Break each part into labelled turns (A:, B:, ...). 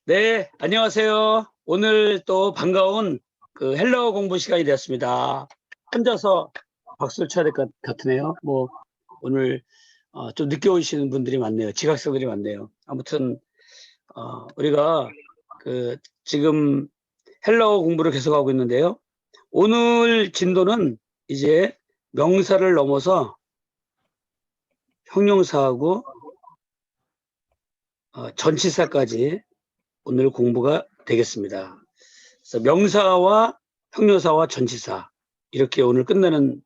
A: 네, 안녕하세요. 오늘 또 반가운 그 헬러 공부 시간이 되었습니다. 혼자서 박수를 쳐야 될 것 같으네요. 뭐 오늘 좀 늦게 오시는 분들이 많네요. 지각생들이 많네요. 아무튼 우리가 그 지금 헬러 공부를 계속하고 있는데요. 오늘 진도는 이제 명사를 넘어서 형용사하고 전치사까지 오늘 공부가 되겠습니다. 그래서 명사와 형용사와 전치사 이렇게 오늘 끝내는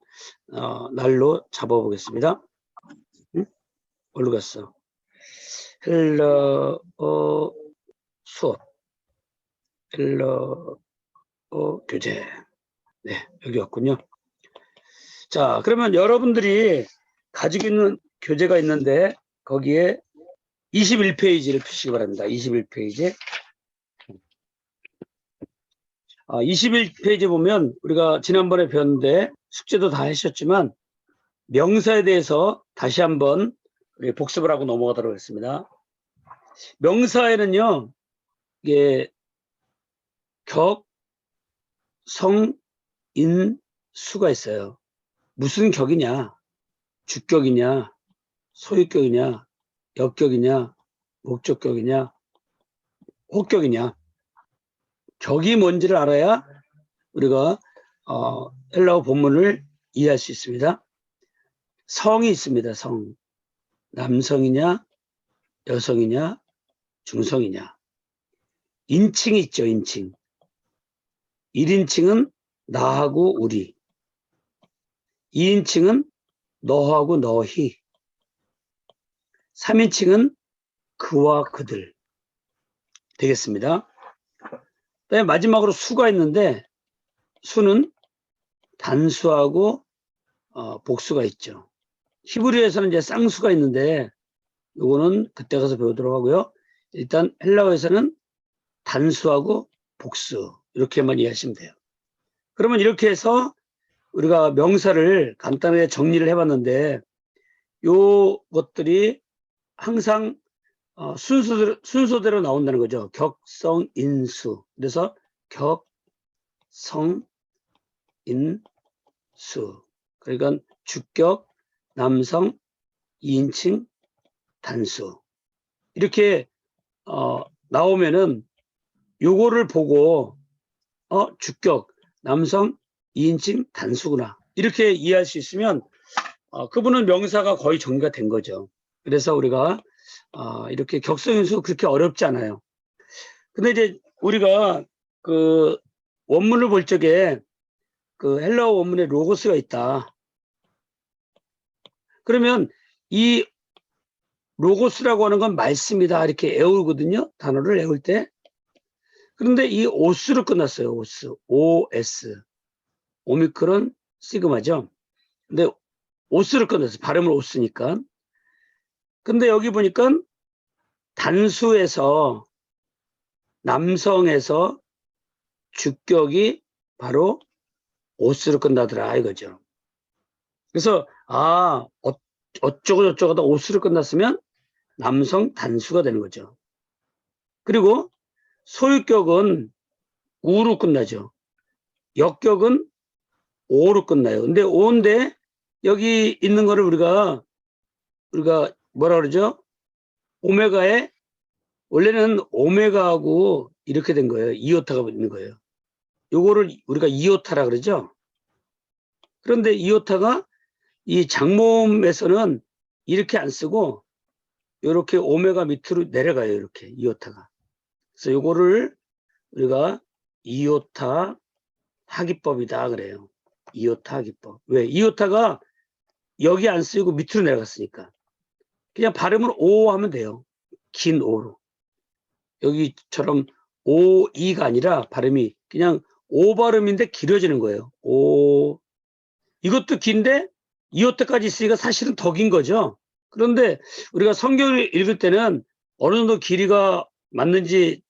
A: 날로 잡아보겠습니다. 응? 어디로 갔어? 헬러 수업, 헬러 교재. 네, 여기 왔군요. 자, 그러면 여러분들이 가지고 있는 교재가 있는데 거기에 21페이지를 펴시기 바랍니다. 21페이지. 21페이지 보면 우리가 지난번에 배웠는데 숙제도 다 하셨지만 명사에 대해서 다시 한번 우리 복습을 하고 넘어가도록 하겠습니다. 명사에는요, 이게 격, 성, 인, 수가 있어요. 무슨 격이냐? 주격이냐? 소유격이냐? 역격이냐? 목적격이냐? 호격이냐? 격이 뭔지를 알아야 우리가 헬라어 본문을 이해할 수 있습니다. 성이 있습니다. 성. 남성이냐? 여성이냐? 중성이냐? 인칭이 있죠. 인칭. 1인칭은 나하고 우리. 2인칭은 너하고 너희. 3인칭은 그와 그들. 되겠습니다. 그다음에 마지막으로 수가 있는데 수는 단수하고 복수가 있죠. 히브리어에서는 이제 쌍수가 있는데 요거는 그때 가서 배우도록 하고요. 일단 헬라어에서는 단수하고 복수 이렇게만 이해하시면 돼요. 그러면 이렇게 해서 우리가 명사를 간단하게 정리를 해봤는데 요 것들이 항상 순서대로 나온다는 거죠. 격, 성, 인, 수. 그래서 격, 성, 인, 수. 그러니까 주격, 남성, 2인칭, 단수. 이렇게 나오면은 요거를 보고 주격, 남성, 2인칭, 단수구나. 이렇게 이해할 수 있으면 그분은 명사가 거의 정리가 된 거죠. 그래서 우리가 이렇게 격성인수 그렇게 어렵지 않아요. 근데 이제 우리가 그 원문을 볼 적에 그 헬라어 원문에 로고스가 있다. 그러면 이 로고스라고 하는 건 말씀이다 이렇게 애우거든요. 단어를 애울 때. 그런데 이 오스로 끝났어요. 오스. OS. 오미크론 시그마죠. 근데 오스로 끝났어요. 발음을 오스니까. 근데 여기 보니까 단수에서 남성에서 주격이 바로 오스로 끝나더라 이거죠. 그래서 어쩌고 저쩌고 다 오스로 끝났으면 남성 단수가 되는 거죠. 그리고 소유격은 우로 끝나죠. 역격은 오로 끝나요. 근데 오인데 여기 있는 거를 우리가 뭐라 그러죠? 오메가에 원래는 오메가하고 이렇게 된 거예요. 이오타가 있는 거예요. 요거를 우리가 이오타라 그러죠. 그런데 이오타가 이 장모음에서는 이렇게 안 쓰고 이렇게 오메가 밑으로 내려가요. 이렇게 이오타가. 그래서 요거를 우리가 이오타 하기법이다 그래요. 이오타 하기법. 왜? 이오타가 여기 안 쓰이고 밑으로 내려갔으니까. 그냥 발음을 오 하면 돼요. 긴 오로. 여기처럼 오이가 아니라 발음이 그냥 오 발음인데 길어지는 거예요. 오. 이것도 긴데 이오타까지 있으니까 사실은 더 긴 거죠. 그런데 우리가 성경을 읽을 때는 어느 정도 길이가 맞는지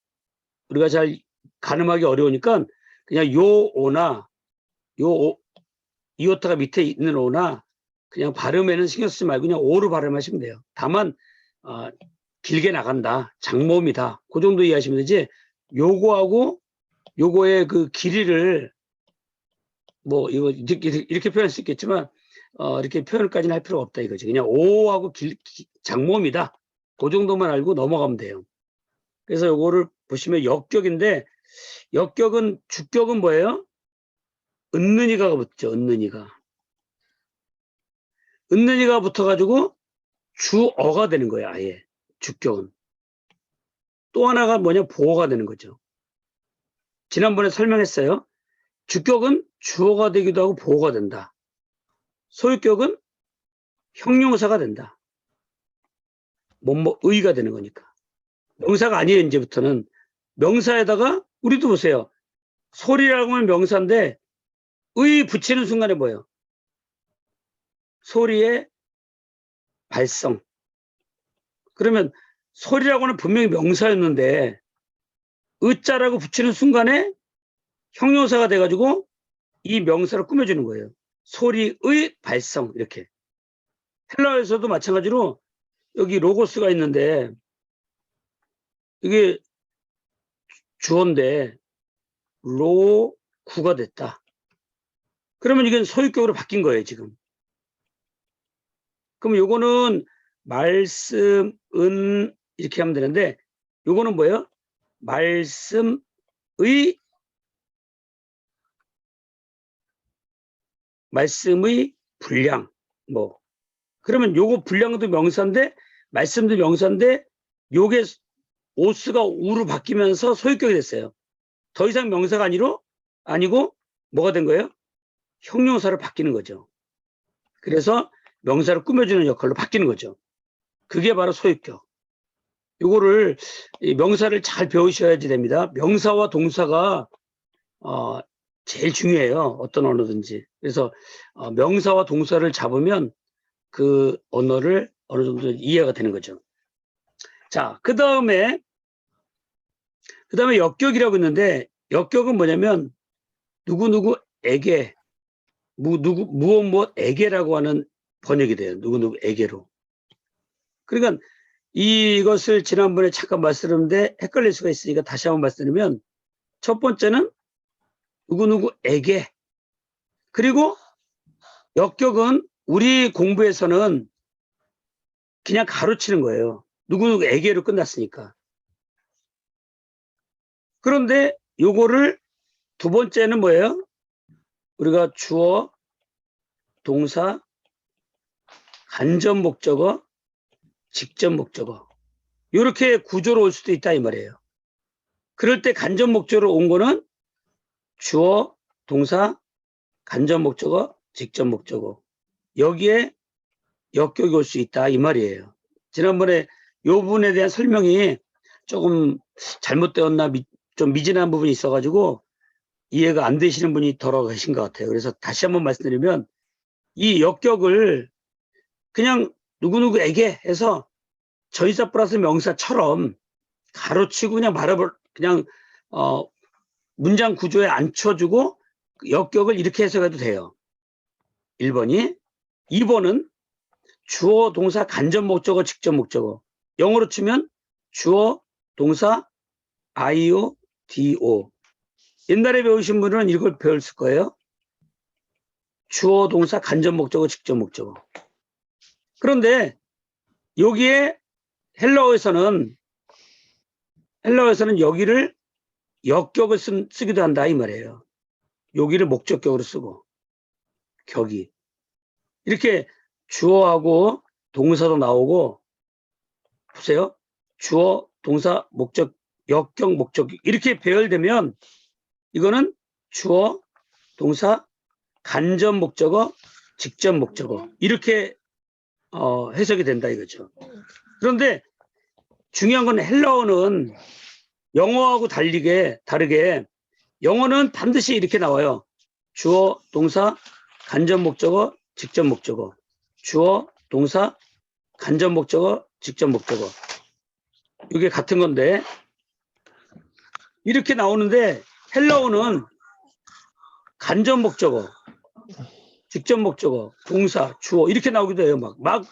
A: 우리가 잘 가늠하기 어려우니까 그냥 요 오나 이오타가 밑에 있는 오나 그냥 발음에는 신경 쓰지 말고 그냥 오로 발음하시면 돼요. 다만 길게 나간다. 장모음이다. 그 정도 이해하시면 되지. 요거하고 요거의 그 길이를 뭐 이거 이렇게 표현할 수 있겠지만 이렇게 표현까지는 할 필요가 없다 이거지. 그냥 오하고 장모음이다. 그 정도만 알고 넘어가면 돼요. 그래서 요거를 보시면 역격인데 역격은 주격은 뭐예요? 은는이가 붙죠. 은는이가 붙어가지고 주어가 되는 거예요. 아예 주격은. 또 하나가 뭐냐 보어가 되는 거죠. 지난번에 설명했어요. 주격은 주어가 되기도 하고 보어가 된다. 소유격은 형용사가 된다. 의가 되는 거니까. 명사가 아니에요. 이제부터는 명사에다가 우리도 보세요. 소리라고 하면 명사인데 의 붙이는 순간에 뭐예요? 소리의 발성. 그러면 소리라고는 분명히 명사였는데 의자라고 붙이는 순간에 형용사가 돼가지고 이 명사를 꾸며주는 거예요. 소리의 발성 이렇게. 헬라어에서도 마찬가지로 여기 로고스가 있는데 이게 주어인데 로구가 됐다. 그러면 이건 소유격으로 바뀐 거예요 지금. 그럼 요거는 말씀은 이렇게 하면 되는데 요거는 뭐예요? 말씀의 분량 뭐 그러면 요거 분량도 명사인데 말씀도 명사인데 요게 오스가 우로 바뀌면서 소유격이 됐어요. 더 이상 명사가 아니고 뭐가 된 거예요? 형용사로 바뀌는 거죠. 그래서 명사를 꾸며주는 역할로 바뀌는 거죠. 그게 바로 소유격. 요거를 명사를 잘 배우셔야지 됩니다. 명사와 동사가 제일 중요해요. 어떤 언어든지. 그래서 명사와 동사를 잡으면 그 언어를 어느 정도 이해가 되는 거죠. 자, 그 다음에 역격이라고 있는데 역격은 뭐냐면 누구누구에게 무엇에게라고 하는 번역이 돼요. 누구누구에게로. 그러니까 이것을 지난번에 잠깐 말씀드렸는데 헷갈릴 수가 있으니까 다시 한번 말씀드리면 첫 번째는 누구누구에게 그리고 역격은 우리 공부에서는 그냥 가로치는 거예요. 누구누구에게로 끝났으니까. 그런데 요거를 두 번째는 뭐예요? 우리가 주어, 동사, 간접 목적어, 직접 목적어 이렇게 구조로 올 수도 있다 이 말이에요. 그럴 때 간접 목적으로 온 거는 주어, 동사, 간접 목적어, 직접 목적어 여기에 역격이 올 수 있다 이 말이에요. 지난번에 이 부분에 대한 설명이 조금 잘못되었나 좀 미진한 부분이 있어가지고 이해가 안 되시는 분이 더러 계신 것 같아요. 그래서 다시 한번 말씀드리면 이 역격을 그냥 누구누구에게 해서 전치사 플러스 명사처럼 가로치고 그냥 문장 구조에 앉혀주고 역격을 이렇게 해석해도 돼요. 1번이. 2번은 주어, 동사, 간접 목적어, 직접 목적어. 영어로 치면 주어, 동사, IO, DO. 옛날에 배우신 분은 이걸 배웠을 거예요. 주어, 동사, 간접 목적어, 직접 목적어. 그런데 여기에 헬라어에서는 여기를 역격을 쓰기도 한다 이 말이에요. 여기를 목적격으로 쓰고 격이 이렇게 주어하고 동사도 나오고 보세요. 주어, 동사, 목적, 역격, 목적 이렇게 배열되면 이거는 주어, 동사, 간접 목적어, 직접 목적어 이렇게 해석이 된다 이거죠. 그런데 중요한 건 헬라어는 영어하고 다르게 영어는 반드시 이렇게 나와요. 주어, 동사, 간접 목적어, 직접 목적어. 주어, 동사, 간접 목적어, 직접 목적어. 이게 같은 건데 이렇게 나오는데 헬라어는 간접 목적어, 직접 목적어, 동사, 주어 이렇게 나오기도 해요. 막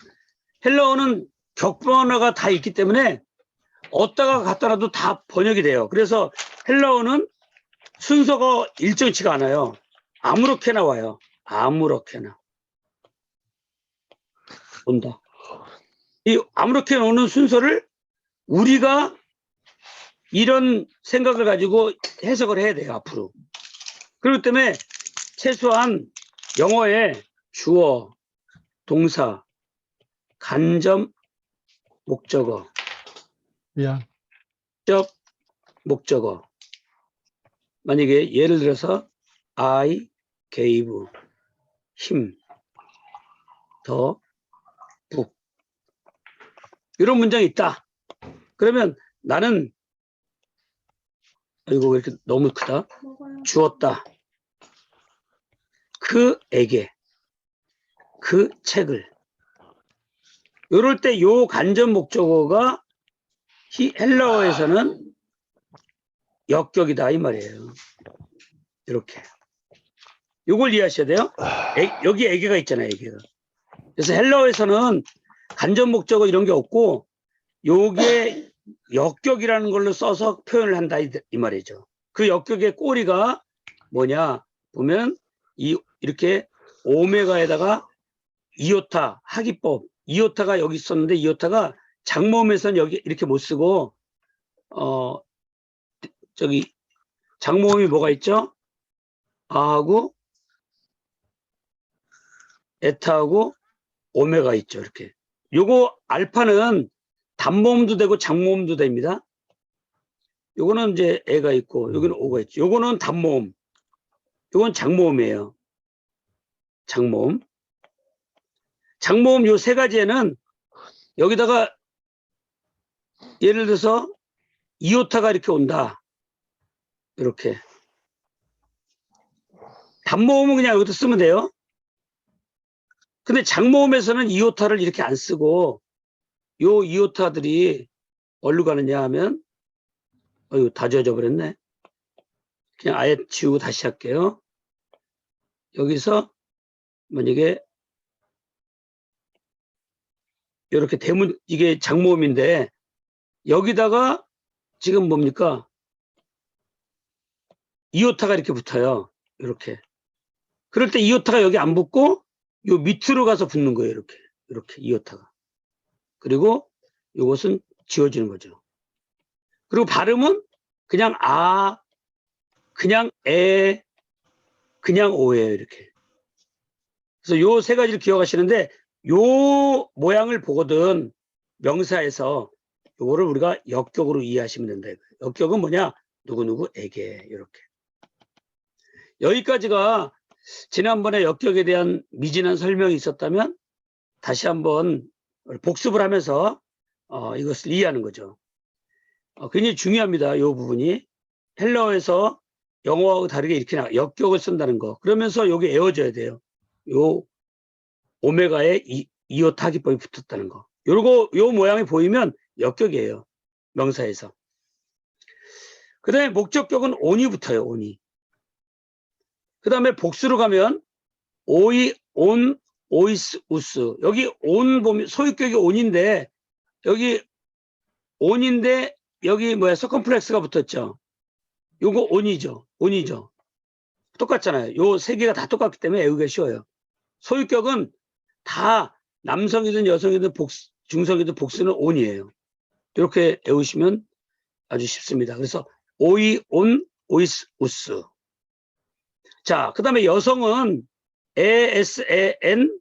A: 헬라어는 격변어가 다 있기 때문에 어디다가 갖다 놔도 다 번역이 돼요. 그래서 헬라어는 순서가 일정치가 않아요. 아무렇게나 와요. 아무렇게나 온다. 이 아무렇게나 오는 순서를 우리가 이런 생각을 가지고 해석을 해야 돼요, 앞으로. 그렇기 때문에 최소한 영어에 주어, 동사, 간접, 목적어, 직접 목적어. 만약에 예를 들어서 I gave him the book. 이런 문장이 있다. 그러면 나는 이거 왜 이렇게 너무 크다. 주었다. 그에게 그 책을. 이럴 때 요 간접 목적어가 헬라어에서는 역격이다 이 말이에요. 이렇게. 요걸 이해하셔야 돼요. 여기 에게가 있잖아요. 에게가. 그래서 헬라어에서는 간접 목적어 이런 게 없고 요게 역격이라는 걸로 써서 표현을 한다 이 말이죠. 그 역격의 꼬리가 뭐냐 보면 이렇게 오메가에다가 이오타 하기법. 이오타가 여기 있었는데 이오타가 장모음에서는 여기 이렇게 못 쓰고 저기 장모음이 뭐가 있죠? 아하고 에타하고 오메가 있죠. 이렇게. 요거 알파는 단모음도 되고 장모음도 됩니다. 요거는 이제 에가 있고 여기는 오가 있죠. 요거는 단모음. 요건 장모음이에요. 장모음. 장모음 요 세 가지에는 여기다가 예를 들어서 이오타가 이렇게 온다. 이렇게. 단모음은 그냥 여기다 쓰면 돼요. 근데 장모음에서는 이오타를 이렇게 안 쓰고 요 이오타들이 어디로 가느냐 하면 이거 다 지워져 버렸네. 그냥 아예 지우고 다시 할게요. 여기서 만약에 이렇게 대문 이게 장모음인데 여기다가 지금 뭡니까? 이오타가 이렇게 붙어요. 이렇게. 그럴 때 이오타가 여기 안 붙고 요 밑으로 가서 붙는 거예요. 이렇게 이오타가. 그리고 이것은 지워지는 거죠. 그리고 발음은 그냥 아, 그냥 에, 그냥 오예요. 이렇게. 그래서 요 세 가지를 기억하시는데 요 모양을 보거든 명사에서 요거를 우리가 역격으로 이해하시면 된다. 역격은 뭐냐? 누구누구에게 이렇게. 여기까지가 지난번에 역격에 대한 미진한 설명이 있었다면 다시 한번 복습을 하면서 이것을 이해하는 거죠. 굉장히 중요합니다. 이 부분이. 헬라어에서 영어하고 다르게 이렇게 역격을 쓴다는 거. 그러면서 여기 외워져야 돼요. 요 오메가에 이오타 하기법이 붙었다는 거. 요 모양이 보이면 역격이에요. 명사에서. 그 다음에 목적격은 온이 붙어요. 온이. 그 다음에 복수로 가면 오이, 온, 오이스, 우스. 여기 온 보면 소유격이 온인데 여기 온인데 여기 뭐야 서컴플렉스가 붙었죠. 요거 온이죠. 온이죠. 똑같잖아요. 요 세 개가 다 똑같기 때문에 외우기가 쉬워요. 소유격은 다 남성이든 여성이든 중성이든 복수는 온이에요. 이렇게 외우시면 아주 쉽습니다. 그래서 오이, 온, 오이스, 우스. 자, 그 다음에 여성은 에, 에스, 에, 엔,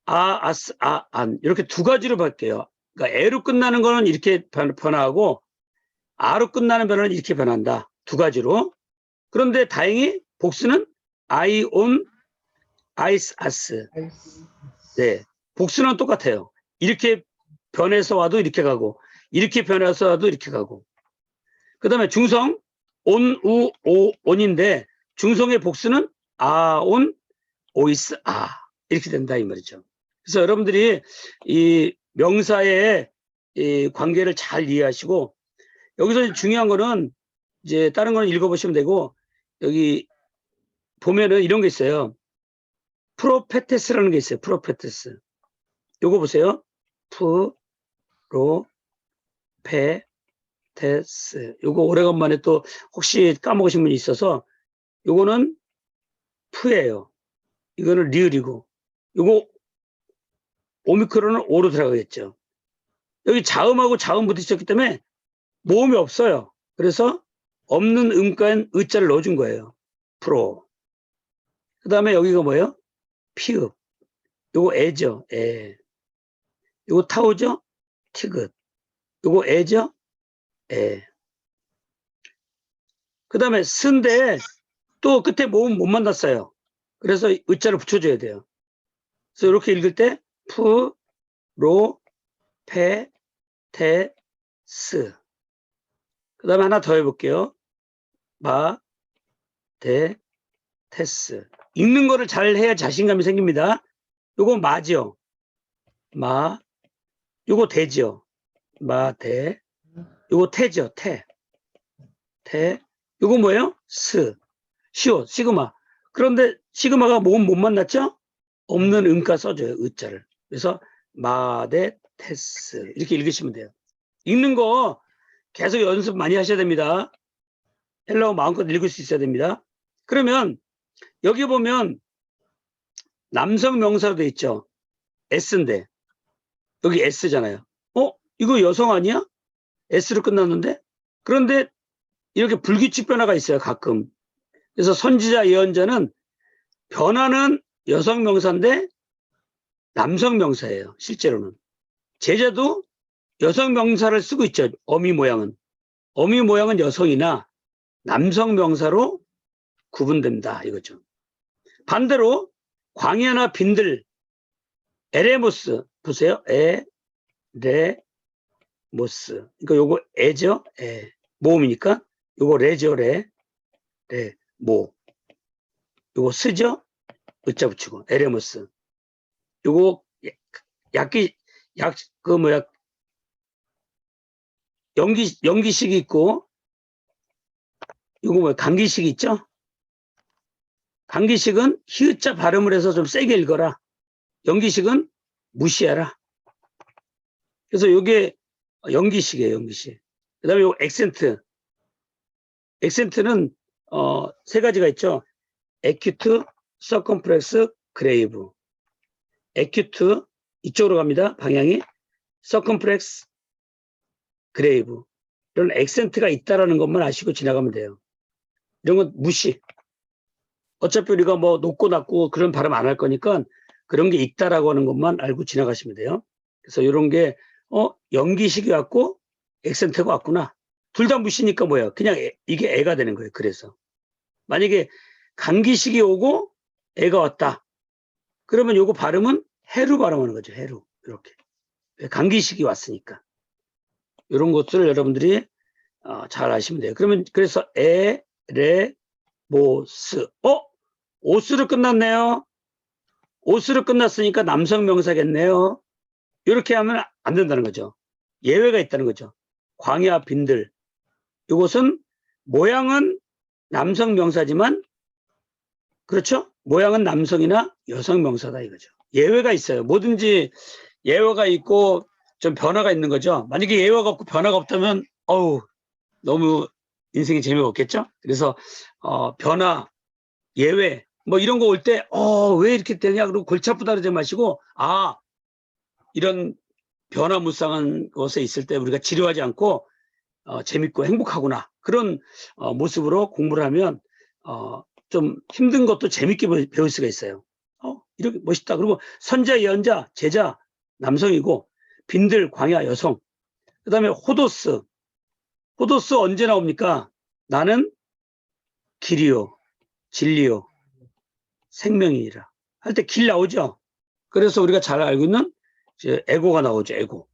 A: 아, 아스, 아, 안. 이렇게 두 가지로 바뀌어요. 그러니까 에로 끝나는 거는 이렇게 변화하고 아로 끝나는 변화는 이렇게 변한다. 두 가지로. 그런데 다행히 복수는 아이, 온, 아이스, 아스. 네. 복수는 똑같아요. 이렇게 변해서 와도 이렇게 가고 이렇게 변해서 와도 이렇게 가고. 그 다음에 중성 온, 우, 오, 온인데 중성의 복수는 아, 온, 오이스, 아 이렇게 된다 이 말이죠. 그래서 여러분들이 이 명사의 이 관계를 잘 이해하시고 여기서 중요한 거는 이제 다른 거는 읽어보시면 되고 여기 보면은 이런 게 있어요. 프로페테스라는 게 있어요. 프로페테스. 요거 보세요. 프로, 페, 테스. 요거 오래간만에 또 혹시 까먹으신 분이 있어서 요거는 푸예요. 이거는 리을이고 요거 오미크론은 오로 들어가겠죠. 여기 자음하고 자음 부딪혔기 때문에 모음이 없어요. 그래서 없는 음가엔 의자를 넣어준 거예요. 프로. 그 다음에 여기가 뭐예요? 피읍. 요거 애죠. 애. 요거 타오죠? 티귿. 요거 애죠? 애. 그 다음에 스인데 또 끝에 모음 못 만났어요. 그래서 의자를 붙여줘야 돼요. 그래서 이렇게 읽을 때 푸, 로, 페, 테, 스. 그 다음에 하나 더 해볼게요. 마, 데, 테스. 읽는 거를 잘 해야 자신감이 생깁니다. 요거 마죠. 마. 요거 대죠. 마, 대. 요거 태죠. 태. 태. 요거 뭐예요? 스. 시오. 시그마. 그런데 시그마가 모음 못 만났죠? 없는 음가 써줘요. 의자를. 그래서 마, 대, 테스. 이렇게 읽으시면 돼요. 읽는 거 계속 연습 많이 하셔야 됩니다. 헬라어 마음껏 읽을 수 있어야 됩니다. 그러면 여기 보면 남성 명사로 돼 있죠. S인데 여기 S잖아요. 이거 여성 아니야? S로 끝났는데? 그런데 이렇게 불규칙 변화가 있어요. 가끔. 그래서 선지자 예언자는 변화는 여성 명사인데 남성 명사예요. 실제로는. 제자도 여성 명사를 쓰고 있죠. 어미 모양은. 어미 모양은 여성이나 남성 명사로 구분됩니다. 이거죠. 반대로 광야나 빈들, 에레모스 보세요. 에레모스. 그러니까 요거 에죠. 모음이니까 요거 레죠. 모. 요거 스죠. 의자 붙이고 에레모스. 요거 연기식이 있고 요거 뭐야 감기식이 있죠. 감기식은 히읗자 발음을 해서 좀 세게 읽어라. 연기식은 무시해라. 그래서 요게 연기식이에요. 연기식. 그 다음에 요 액센트. 액센트는 세 가지가 있죠. 에큐트, 서컴프렉스, 그레이브. 에큐트 이쪽으로 갑니다. 방향이. 서컴프렉스, 그레이브. 이런 액센트가 있다라는 것만 아시고 지나가면 돼요. 이런 건 무시. 어차피 우리가 뭐 높고 낮고 그런 발음 안 할 거니까 그런 게 있다라고 하는 것만 알고 지나가시면 돼요. 그래서 이런 게 연기식이 왔고 액센트가 왔구나. 둘 다 무시니까 뭐예요? 그냥 이게 애가 되는 거예요. 그래서 만약에 감기식이 오고 애가 왔다. 그러면 요거 발음은 해루 발음하는 거죠. 해루. 이렇게. 감기식이 왔으니까. 이런 것들을 여러분들이 잘 아시면 돼요. 그러면 그래서 에, 레, 모, 스. 오스로 끝났네요. 오스로 끝났으니까 남성 명사겠네요. 이렇게 하면 안 된다는 거죠. 예외가 있다는 거죠. 광야, 빈들. 이것은 모양은 남성 명사지만 그렇죠? 모양은 남성이나 여성 명사다 이거죠. 예외가 있어요. 뭐든지 예외가 있고 좀 변화가 있는 거죠. 만약에 예외가 없고 변화가 없다면 너무 인생이 재미가 없겠죠? 그래서 변화, 예외 뭐 이런 거 올 때 왜 이렇게 되냐 그러고 골치 아프다 그러지 마시고 이런 변화무쌍한 것에 있을 때 우리가 지루하지 않고 재밌고 행복하구나 그런 모습으로 공부를 하면 좀 힘든 것도 재밌게 배울 수가 있어요. 이렇게 멋있다. 그리고 선자, 예언자, 제자 남성이고 빈들, 광야 여성. 그 다음에 호도스. 호도스 언제 나옵니까? 나는 길이요, 진리요, 생명이니라. 할 때 길 나오죠. 그래서 우리가 잘 알고 있는 이제 에고가 나오죠. 에고.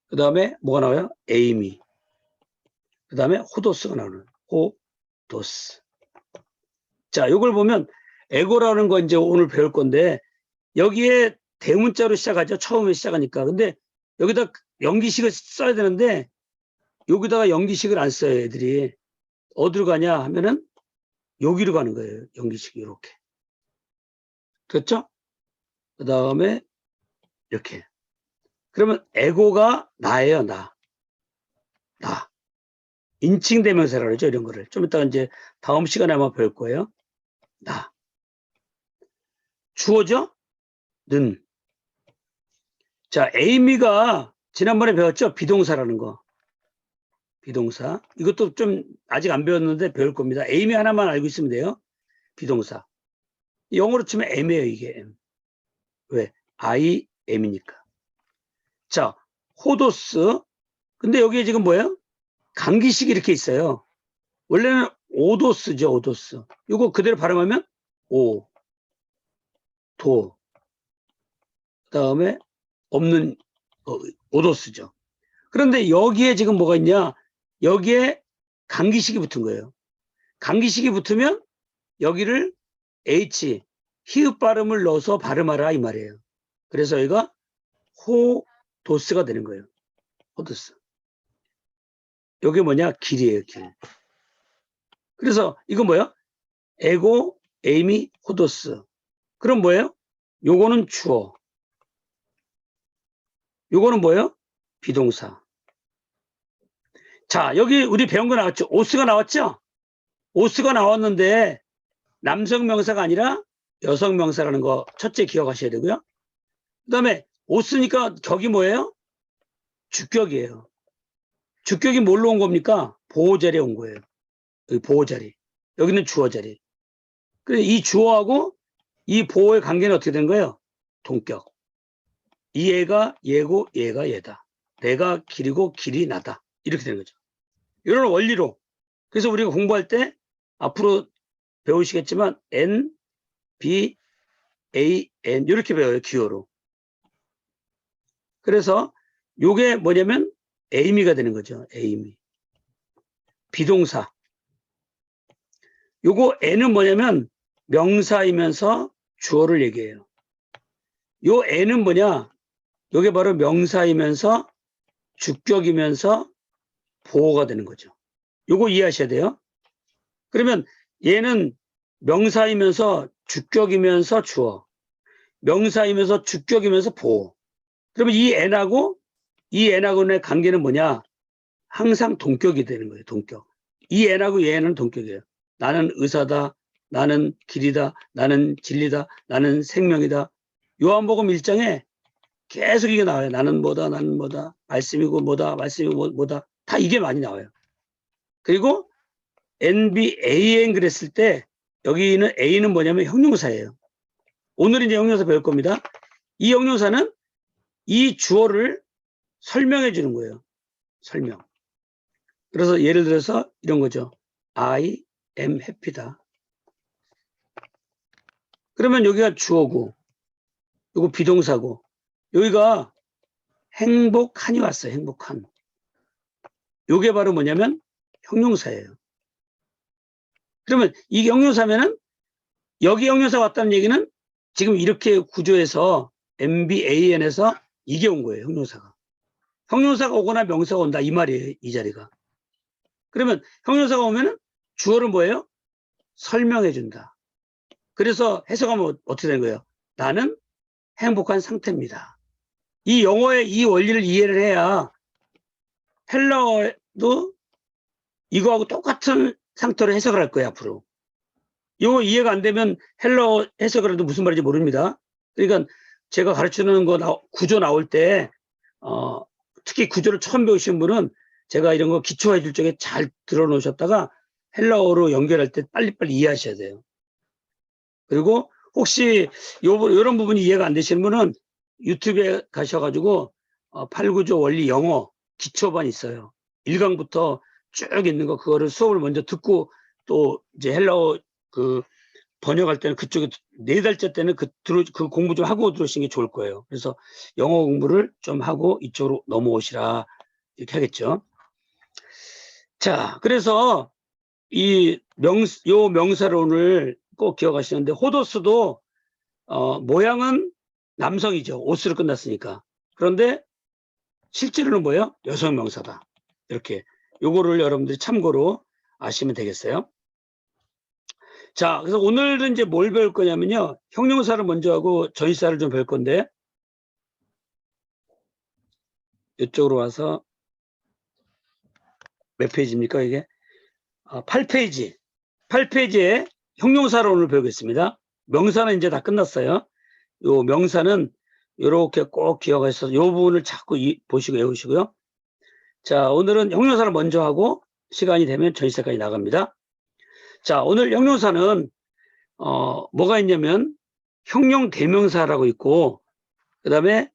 A: 그 다음에 뭐가 나와요? 에이미. 그 다음에 호도스가 나오는 호도스. 자, 이걸 보면 에고라는 거 이제 오늘 배울 건데 여기에 대문자로 시작하죠. 처음에 시작하니까. 근데 여기다 연기식을 써야 되는데 여기다가 연기식을 안 써요. 애들이. 어디로 가냐 하면은 여기로 가는 거예요. 연기식이 이렇게. 그렇죠? 그 다음에 이렇게. 그러면 에고가 나예요. 나. 나. 인칭 대명사라고 그러죠. 이런 거를. 좀 이따가 이제 다음 시간에 아마 배울 거예요. 나. 주어죠? 는. 자, 에이미가 지난번에 배웠죠? 비동사라는 거. 비동사. 이것도 좀 아직 안 배웠는데 배울 겁니다. 에이미 하나만 알고 있으면 돼요. 비동사. 영어로 치면 M이에요, 이게 M. 왜? I, M이니까. 자, 호도스. 근데 여기에 지금 뭐예요? 감기식이 이렇게 있어요. 원래는 오도스죠, 오도스. 이거 그대로 발음하면 오, 도. 그 다음에 없는 오도스죠. 그런데 여기에 지금 뭐가 있냐? 여기에 감기식이 붙은 거예요. 감기식이 붙으면 여기를 H, 히읗 발음을 넣어서 발음하라 이 말이에요. 그래서 여기가 호도스가 되는 거예요. 호도스. 이게 뭐냐? 길이에요, 길. 그래서 이건 뭐예요? 에고, 에이미, 호도스. 그럼 뭐예요? 요거는 주어. 요거는 뭐예요? 비동사. 자, 여기 우리 배운 거 나왔죠? 오스가 나왔죠? 오스가 나왔는데 남성 명사가 아니라 여성 명사라는 거 첫째 기억하셔야 되고요. 그 다음에 오스니까 격이 뭐예요? 주격이에요. 주격이 뭘로 온 겁니까? 보호자리에 온 거예요. 여기 보호자리. 여기는 주어자리. 그래서 이 주어하고 이 보호의 관계는 어떻게 된 거예요? 동격. 이 애가 얘고 얘가 얘다. 내가 길이고 길이 나다. 이렇게 되는 거죠. 이런 원리로. 그래서 우리가 공부할 때 앞으로 배우시겠지만 N, B, A, N 이렇게 배워요. 기호로. 그래서 요게 뭐냐면 에이미가 되는 거죠. 에이미. 비동사. 요거 N은 뭐냐면 명사이면서 주어를 얘기해요. 요 N은 뭐냐? 요게 바로 명사이면서 주격이면서 보호가 되는 거죠. 요거 이해하셔야 돼요. 그러면 얘는 명사이면서 주격이면서 주어, 명사이면서 주격이면서 보호. 그러면 이 N하고의 관계는 뭐냐? 항상 동격이 되는 거예요. 동격. 이 N하고 얘는 동격이에요. 나는 의사다. 나는 길이다. 나는 진리다. 나는 생명이다. 요한복음 1장에 계속 이게 나와요. 나는 뭐다. 나는 뭐다. 말씀이고 뭐다. 말씀이고 뭐다. 다 이게 많이 나와요. 그리고 NBAN 그랬을 때 여기는 A는 뭐냐면 형용사예요. 오늘 이제 형용사 배울 겁니다. 이 형용사는 이 주어를 설명해 주는 거예요. 설명. 그래서 예를 들어서 이런 거죠. I am happy다. 그러면 여기가 주어고 이거 비동사고 여기가 행복한이 왔어요. 행복한. 이게 바로 뭐냐면 형용사예요. 그러면 이 형용사면은 여기 형용사 왔다는 얘기는 지금 이렇게 구조에서 MBAN에서 이게 온 거예요. 형용사가. 형용사가 오거나 명사가 온다 이 말이에요. 이 자리가. 그러면 형용사가 오면은 주어를 뭐예요? 설명해 준다. 그래서 해석하면 어떻게 되는 거예요? 나는 행복한 상태입니다. 이 영어의 이 원리를 이해를 해야 헬라어도 이거하고 똑같은 상태로 해석을 할 거예요. 앞으로. 이거 이해가 안 되면 헬라어 해석을 해도 무슨 말인지 모릅니다. 그러니까 제가 가르치는 거 구조 나올 때 특히 구조를 처음 배우신 분은 제가 이런 거 기초해 줄 적에 잘 들어놓으셨다가 헬라어로 연결할 때 빨리빨리 이해하셔야 돼요. 그리고 혹시 이런 부분이 이해가 안 되시는 분은 유튜브에 가셔가지고 8구조 원리 영어 기초반 있어요. 1강부터 쭉 있는 거 그거를 수업을 먼저 듣고 또 이제 헬라어 그 번역할 때는 그쪽에 4달째 때는 그 공부 좀 하고 들어오시는 게 좋을 거예요. 그래서 영어 공부를 좀 하고 이쪽으로 넘어오시라 이렇게 하겠죠. 자, 그래서 요 명사를 오늘 꼭 기억하시는데 호도스도 모양은 남성이죠. 오스로 끝났으니까. 그런데 실제로는 뭐예요? 여성 명사다. 이렇게 요거를 여러분들이 참고로 아시면 되겠어요. 자, 그래서 오늘은 이제 뭘 배울 거냐면요. 형용사를 먼저 하고 전치사를 좀 배울 건데 이쪽으로 와서 몇 페이지입니까, 이게? 8페이지. 8페이지에 형용사를 오늘 배우겠습니다. 명사는 이제 다 끝났어요. 요 명사는 이렇게 꼭 기억하셔서 요 부분을 자꾸 보시고 외우시고요. 자, 오늘은 형용사를 먼저 하고 시간이 되면 전치사까지 나갑니다. 자, 오늘 형용사는 뭐가 있냐면 형용 대명사라고 있고, 그 다음에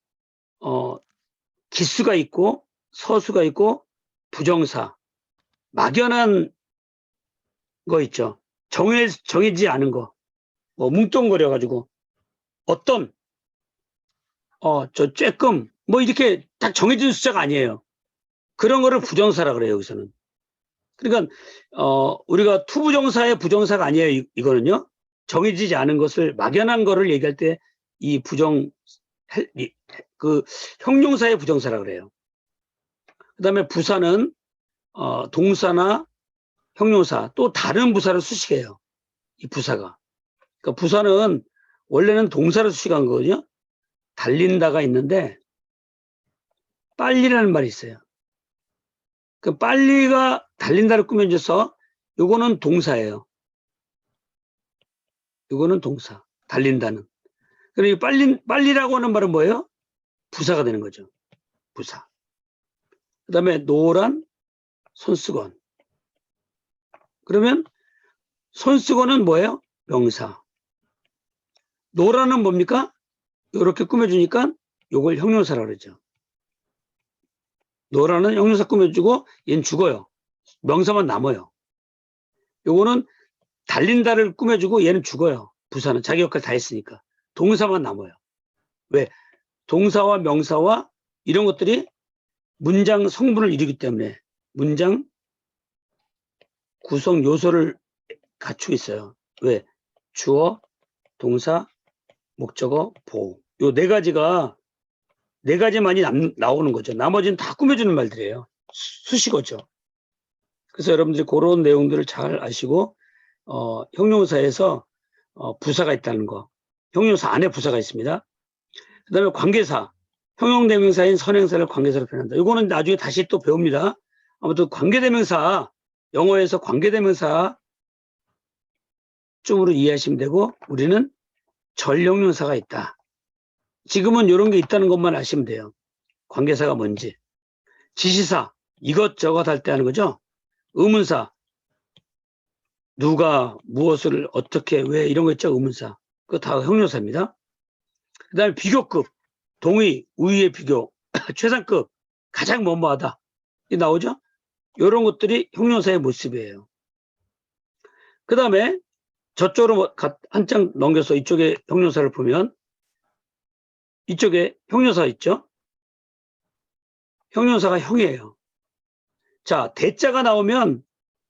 A: 기수가 있고 서수가 있고 부정사, 막연한 거 있죠. 정해지지 않은 거, 뭐 뭉뚱거려 가지고 어떤 저 쬐끔 뭐 이렇게 딱 정해진 숫자가 아니에요. 그런 거를 부정사라 그래요, 여기서는. 그러니까 우리가 투부정사의 부정사가 아니에요. 이거는요. 정해지지 않은 것을, 막연한 거를 얘기할 때 이 형용사의 부정사라 그래요. 그다음에 부사는 동사나 형용사 또 다른 부사를 수식해요. 이 부사가. 그러니까 부사는 원래는 동사를 수식한 거거든요. 달린다가 있는데 빨리라는 말이 있어요. 그 빨리가 달린다를 꾸며줘서 요거는 동사예요. 요거는 동사. 달린다는. 그리고 빨리라고 하는 말은 뭐예요? 부사가 되는 거죠. 부사. 그 다음에 노란 손수건. 그러면 손수건은 뭐예요? 명사. 노란은 뭡니까? 이렇게 꾸며주니까 요걸 형용사라고 그러죠. 노란은 형용사 꾸며주고 얘는 죽어요. 명사만 남아요. 요거는 달린다를 꾸며주고 얘는 죽어요. 부사는 자기 역할 다 했으니까. 동사만 남아요. 왜? 동사와 명사와 이런 것들이 문장 성분을 이루기 때문에 문장 구성 요소를 갖추고 있어요. 왜? 주어, 동사, 목적어, 보호. 요 네 가지만이 나오는 거죠. 나머지는 다 꾸며주는 말들이에요. 수식어죠. 그래서 여러분들이 그런 내용들을 잘 아시고 형용사에서 부사가 있다는 거. 형용사 안에 부사가 있습니다. 그 다음에 관계사. 형용대명사인 선행사를 관계사로 표현한다. 이거는 나중에 다시 또 배웁니다. 아무튼 관계대명사, 영어에서 관계대명사 쪽으로 이해하시면 되고, 우리는 전형용사가 있다. 지금은 이런 게 있다는 것만 아시면 돼요. 관계사가 뭔지. 지시사, 이것저것 할 때 하는 거죠. 의문사, 누가 무엇을 어떻게 왜 이런 거 있죠. 의문사. 그거 다 형용사입니다. 그 다음에 비교급, 동의, 우위의 비교, 최상급, 가장 뭐뭐하다. 이 나오죠. 이런 것들이 형용사의 모습이에요. 그 다음에 저쪽으로 한 장 넘겨서 이쪽에 형용사를 보면 이쪽에 형용사 있죠. 형용사가 형이에요. 자, 대자가 나오면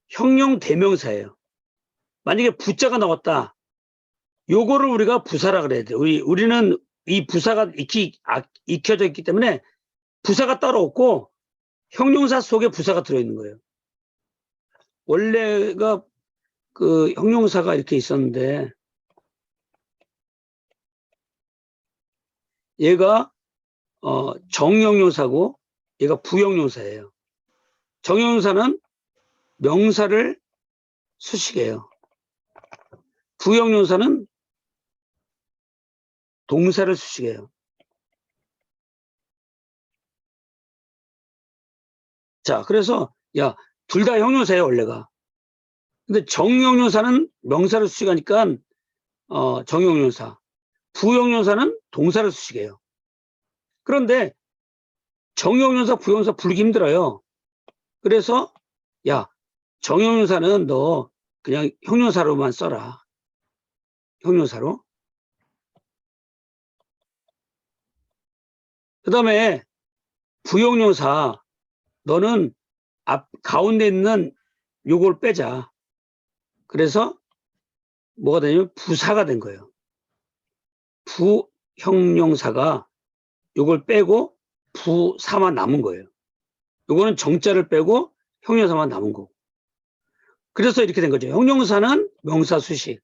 A: 형용 대명사예요. 만약에 부자가 나왔다. 요거를 우리가 부사라 그래야 돼요. 우리는 이 부사가 익혀져 있기 때문에 부사가 따로 없고 형용사 속에 부사가 들어있는 거예요. 원래가 그 형용사가 이렇게 있었는데 얘가 정형용사고 얘가 부형용사예요. 정형용사는 명사를 수식해요. 부형용사는 동사를 수식해요. 자, 그래서 둘 다 형용사예요, 원래가. 근데 정형용사는 명사를 수식하니까 정형용사, 부형용사는 동사를 수식해요. 그런데 정형용사, 부형용사 부르기 힘들어요. 그래서 정형용사는 너 그냥 형용사로만 써라. 형용사로. 그 다음에 부형용사, 너는 가운데 있는 요걸 빼자. 그래서 뭐가 되냐면 부사가 된 거예요. 부형용사가 요걸 빼고 부사만 남은 거예요. 요거는 정자를 빼고 형용사만 남은 거고. 그래서 이렇게 된 거죠. 형용사는 명사 수식.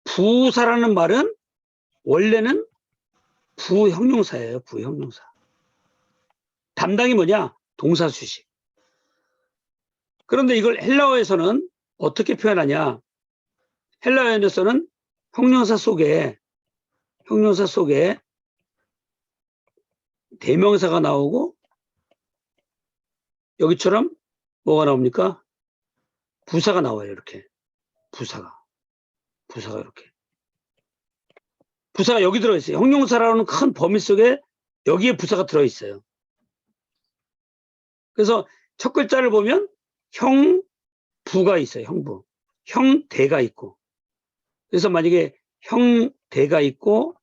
A: 부사라는 말은 원래는 부형용사예요. 부형용사. 담당이 뭐냐? 동사 수식. 그런데 이걸 헬라어에서는 어떻게 표현하냐? 헬라어에서는 형용사 속에 대명사가 나오고 여기처럼 뭐가 나옵니까? 부사가 나와요. 이렇게 부사가 이렇게 부사가 여기 들어있어요. 형용사라는 큰 범위 속에 여기에 부사가 들어있어요. 그래서 첫 글자를 보면 형부가 있어요. 형부. 형대가 있고. 그래서 만약에 형대가 있고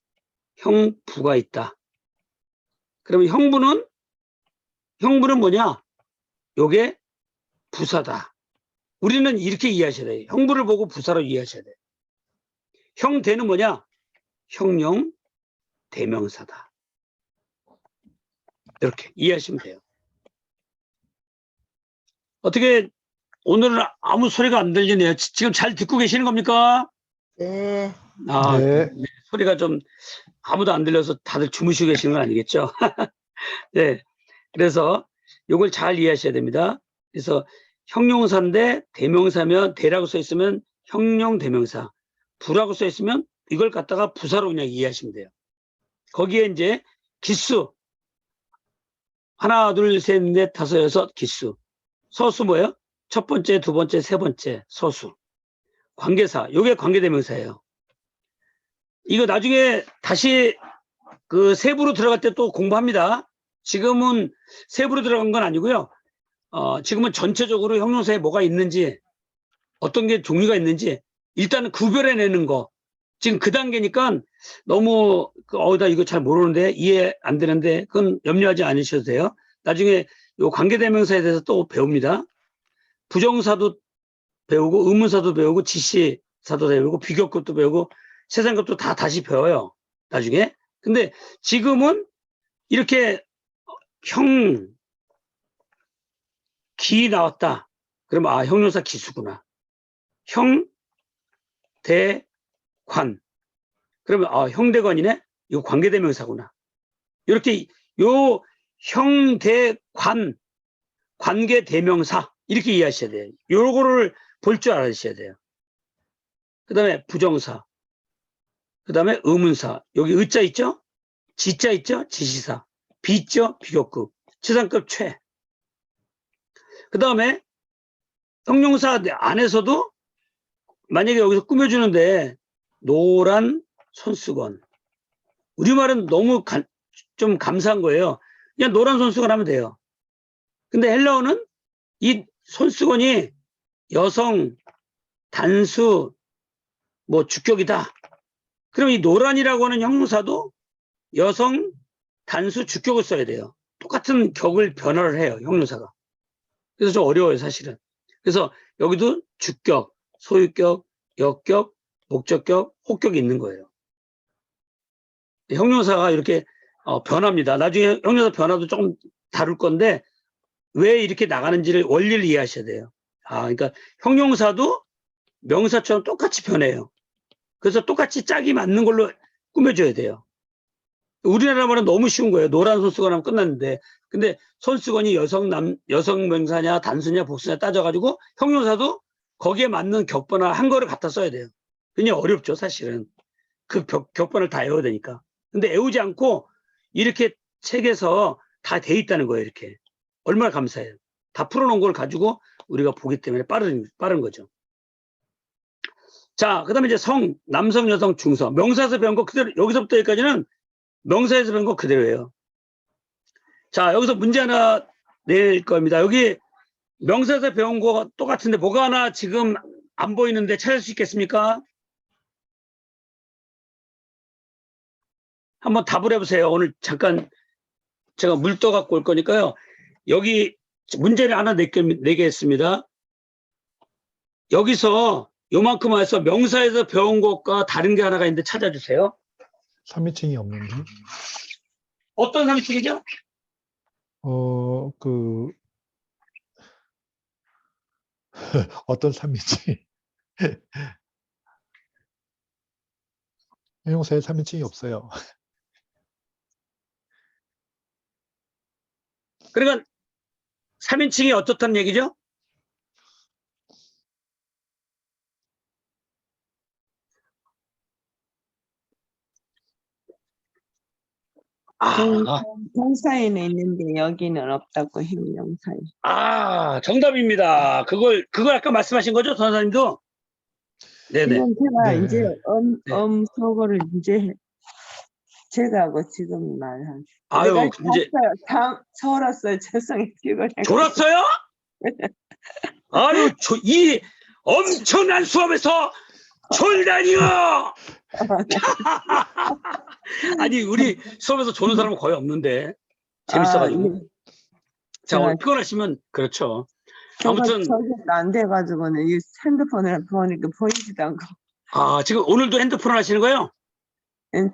A: 형부가 있다. 그러면 형부는 뭐냐? 요게 부사다. 우리는 이렇게 이해하셔야 돼요. 형부를 보고 부사로 이해하셔야 돼요. 형대는 뭐냐? 형용 대명사다. 이렇게 이해하시면 돼요. 어떻게 오늘은 아무 소리가 안 들리네요. 지금 잘 듣고 계시는 겁니까?
B: 네.
A: 아,
C: 네.
A: 네. 소리가 좀 아무도 안 들려서 다들 주무시고 계시는 건 아니겠죠? 네. 그래서 이걸 잘 이해하셔야 됩니다. 그래서 형용사인데 대명사면 대라고 써 있으면 형용 대명사, 부라고 써 있으면 이걸 갖다가 부사로 그냥 이해하시면 돼요. 거기에 이제 기수 하나, 둘, 셋, 넷, 다섯, 여섯 기수. 서수 뭐예요? 첫 번째, 두 번째, 세 번째 서수. 관계사, 요게 관계대명사예요. 이거 나중에 다시 그 세부로 들어갈 때 또 공부합니다. 지금은 세부로 들어간 건 아니고요. 지금은 전체적으로 형용사에 뭐가 있는지, 어떤 게 종류가 있는지 일단은 구별해내는 거. 지금 그 단계니까 너무 나 이거 잘 모르는데 이해 안 되는데 그건 염려하지 않으셔도 돼요. 나중에 요 관계대명사에 대해서 또 배웁니다. 부정사도 배우고 의문사도 배우고 지시사도 배우고 비교급도 배우고 세상급도 다 다시 배워요. 나중에. 근데 지금은 이렇게 기 나왔다. 그러면 형용사 기수구나. 형대관. 그러면 형대관이네. 이거 관계대명사구나. 이렇게 요 형대관 관계대명사 이렇게 이해하셔야 돼요. 요거를 볼 줄 알아주셔야 돼요. 그 다음에 부정사, 그 다음에 의문사. 여기 의자 있죠? 지자 있죠? 지시사. 비 있죠? 비교급. 최상급 최. 그 다음에 형용사 안에서도 만약에 여기서 꾸며주는데 노란 손수건. 우리말은 너무 좀 감사한 거예요. 그냥 노란 손수건 하면 돼요. 근데 헬라어는 이 손수건이 여성, 단수, 뭐 주격이다. 그럼 이 노란이라고 하는 형용사도 여성, 단수, 주격을 써야 돼요. 똑같은 격을 변화를 해요. 형용사가. 그래서 좀 어려워요. 사실은. 그래서 여기도 주격, 소유격, 역격, 목적격, 혹격이 있는 거예요. 형용사가 이렇게 변합니다. 나중에 형용사 변화도 조금 다룰 건데 왜 이렇게 나가는지를 원리를 이해하셔야 돼요. 그러니까 형용사도 명사처럼 똑같이 변해요. 그래서 똑같이 짝이 맞는 걸로 꾸며줘야 돼요. 우리나라 말은 너무 쉬운 거예요. 노란 손수건 하면 끝났는데. 근데 손수건이 여성 명사냐, 단수냐, 복수냐 따져가지고 형용사도 거기에 맞는 격번화 한 거를 갖다 써야 돼요. 굉장히 어렵죠, 사실은. 그 격번을 다 외워야 되니까. 근데 외우지 않고 이렇게 책에서 다 돼 있다는 거예요, 이렇게. 얼마나 감사해요. 다 풀어놓은 걸 가지고 우리가 보기 때문에 빠른 거죠. 자, 그 다음에 이제 남성, 여성, 중성. 명사에서 배운 거 그대로, 여기서부터 여기까지는 명사에서 배운 거 그대로예요. 자, 여기서 문제 하나 낼 겁니다. 여기 명사에서 배운 거 똑같은데 뭐가 하나 지금 안 보이는데 찾을 수 있겠습니까? 한번 답을 해보세요. 오늘 잠깐 제가 물 떠 갖고 올 거니까요. 여기 문제를 하나 내겠습니다. 여기서 요만큼 해서 명사에서 배운 것과 다른 게 하나가 있는데 찾아주세요.
C: 3인칭이 없는데?
A: 어떤 3인칭이죠?
C: 어떤 3인칭? 형용사에 3인칭이 없어요.
A: 그러니까 3인칭이 어떻다는 얘기죠? 아,
B: 동사에는 있는데 여기는 없다고 형용사에.
A: 정답입니다. 그걸 아까 말씀하신 거죠, 선생님도? 네네.
B: 이건 제가
C: 네.
B: 이제
A: 네.
B: 속어를 이제 제가하고 지금 말한.
A: 아유,
B: 내가
A: 이제
B: 서울었어요. 죄송해요. 이걸
A: 졸았어요? 아유, 이 엄청난 수업에서 졸다니요! 아니, 우리 수업에서 조는 사람은 거의 없는데. 재밌어가지고. 자, 오늘
B: 제가
A: 피곤하시면, 그렇죠.
B: 제가
A: 아무튼,
B: 저기가 안 돼가지고는 이 핸드폰을 보니까 보이지도 않고.
A: 지금 오늘도 핸드폰 하시는 거예요?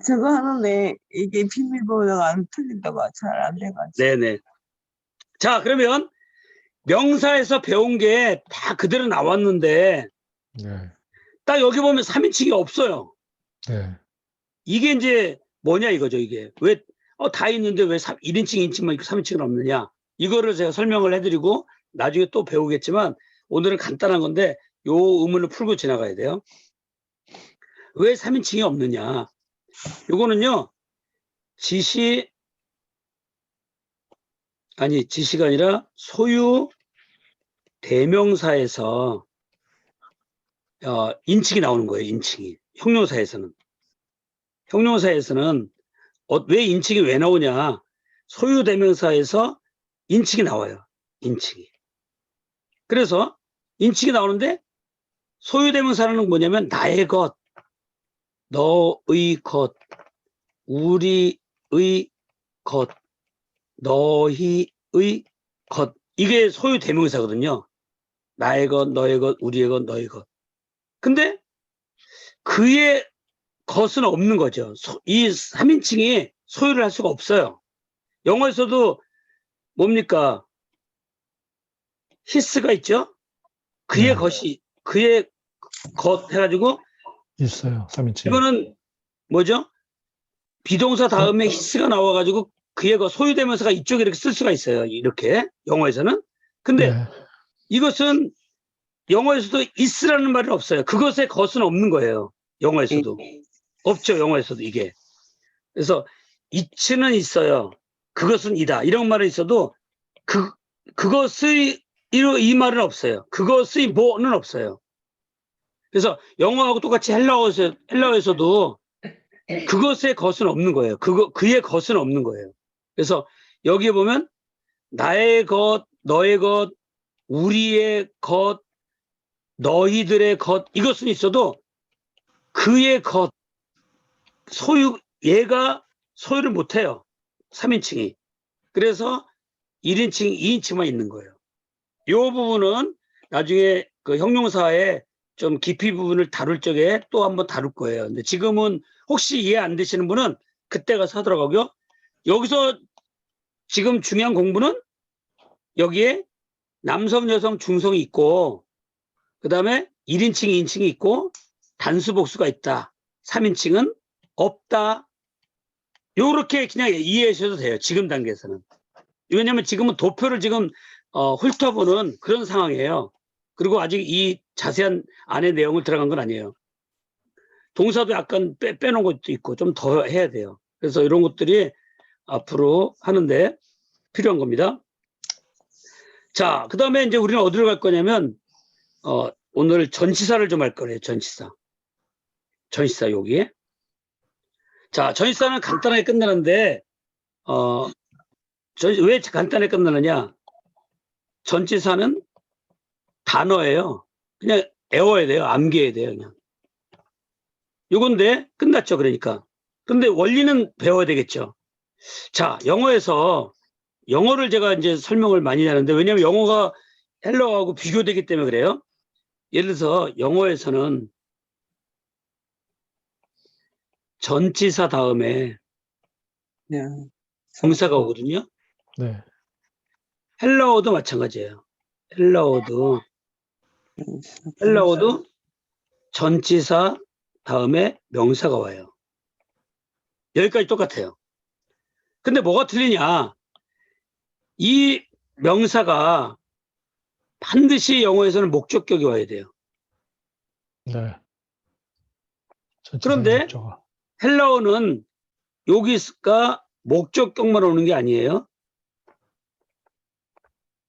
B: 저거 하는데 이게 비밀번호가 안 틀린다고 잘 안 돼가지고.
A: 네네. 자, 그러면 명사에서 배운 게 다 그대로 나왔는데,
C: 네.
A: 딱 여기 보면 3인칭이 없어요.
C: 네.
A: 이게 이제 뭐냐 이거죠, 이게. 왜, 다 있는데 왜 1인칭, 2인칭만 있고 3인칭은 없느냐. 이거를 제가 설명을 해드리고 나중에 또 배우겠지만 오늘은 간단한 건데 요 의문을 풀고 지나가야 돼요. 왜 3인칭이 없느냐. 요거는요, 지시가 아니라 소유 대명사에서 인칭이 나오는 거예요, 인칭이. 형용사에서는 왜 인칭이 왜 나오냐. 소유 대명사에서 인칭이 나와요, 인칭이. 그래서 인칭이 나오는데 소유 대명사는 뭐냐면 나의 것, 너의 것, 우리의 것, 너희의 것. 이게 소유 대명사거든요. 나의 것, 너의 것, 우리의 것, 너의 것. 근데 그의 것은 없는 거죠. 이 3인칭이 소유를 할 수가 없어요. 영어에서도 뭡니까? 히스가 있죠? 그의
C: 네.
A: 것이, 그의 것 해가지고,
C: 있어요. 3인칭.
A: 이거는 뭐죠? 비동사 다음에 히스가 나와가지고 그의 것, 소유대명사가 이쪽에 이렇게 쓸 수가 있어요. 이렇게, 영어에서는. 근데
C: 네.
A: 이것은 영어에서도 is라는 말은 없어요. 그것의 것은 없는 거예요. 영어에서도. 없죠, 영어에서도 이게. 그래서 it는 있어요. 그것은 이다. 이런 말은 있어도 그것의 이 말은 없어요. 그것의 뭐는 없어요. 그래서 영어하고 똑같이 헬라어에서도 그것의 것은 없는 거예요. 그의 것은 없는 거예요. 그래서 여기에 보면 나의 것, 너의 것, 우리의 것, 너희들의 것, 이것은 있어도 그의 것, 얘가 소유를 못해요. 3인칭이. 그래서 1인칭, 2인칭만 있는 거예요. 이 부분은 나중에 그 형용사의 좀 깊이 부분을 다룰 적에 또 한번 다룰 거예요. 근데 지금은 혹시 이해 안 되시는 분은 그때 가서 하도록 하고요. 여기서 지금 중요한 공부는 여기에 남성, 여성, 중성이 있고, 그 다음에 1인칭, 2인칭이 있고, 단수, 복수가 있다. 3인칭은 없다. 요렇게 그냥 이해하셔도 돼요. 지금 단계에서는. 왜냐면 지금은 도표를 지금 훑어보는 그런 상황이에요. 그리고 아직 이 자세한 안에 내용을 들어간 건 아니에요. 동사도 약간 빼놓은 것도 있고 좀 더 해야 돼요. 그래서 이런 것들이 앞으로 하는데 필요한 겁니다. 자, 그 다음에 이제 우리는 어디로 갈 거냐면 오늘 전치사를 좀 할 거예요. 전치사 여기에. 자, 전치사는 간단하게 끝나는데 왜 간단하게 끝나느냐. 전치사는 단어예요. 그냥 외워야 돼요. 암기해야 돼요. 그냥. 요건데 끝났죠. 그러니까. 근데 원리는 배워야 되겠죠. 자, 영어를 제가 이제 설명을 많이 하는데, 왜냐하면 영어가 헬러하고 비교되기 때문에 그래요. 예를 들어서 영어에서는 전치사 다음에
B: 네.
A: 동사가 오거든요.
C: 네.
A: 헬러어도 마찬가지예요. 헬러어도 전치사 다음에 명사가 와요. 여기까지 똑같아요. 근데 뭐가 틀리냐? 이 명사가 반드시 영어에서는 목적격이 와야 돼요.
C: 네. 전치사의
A: 그런데
C: 목적어.
A: 헬라어는 여기가 목적격만 오는 게 아니에요.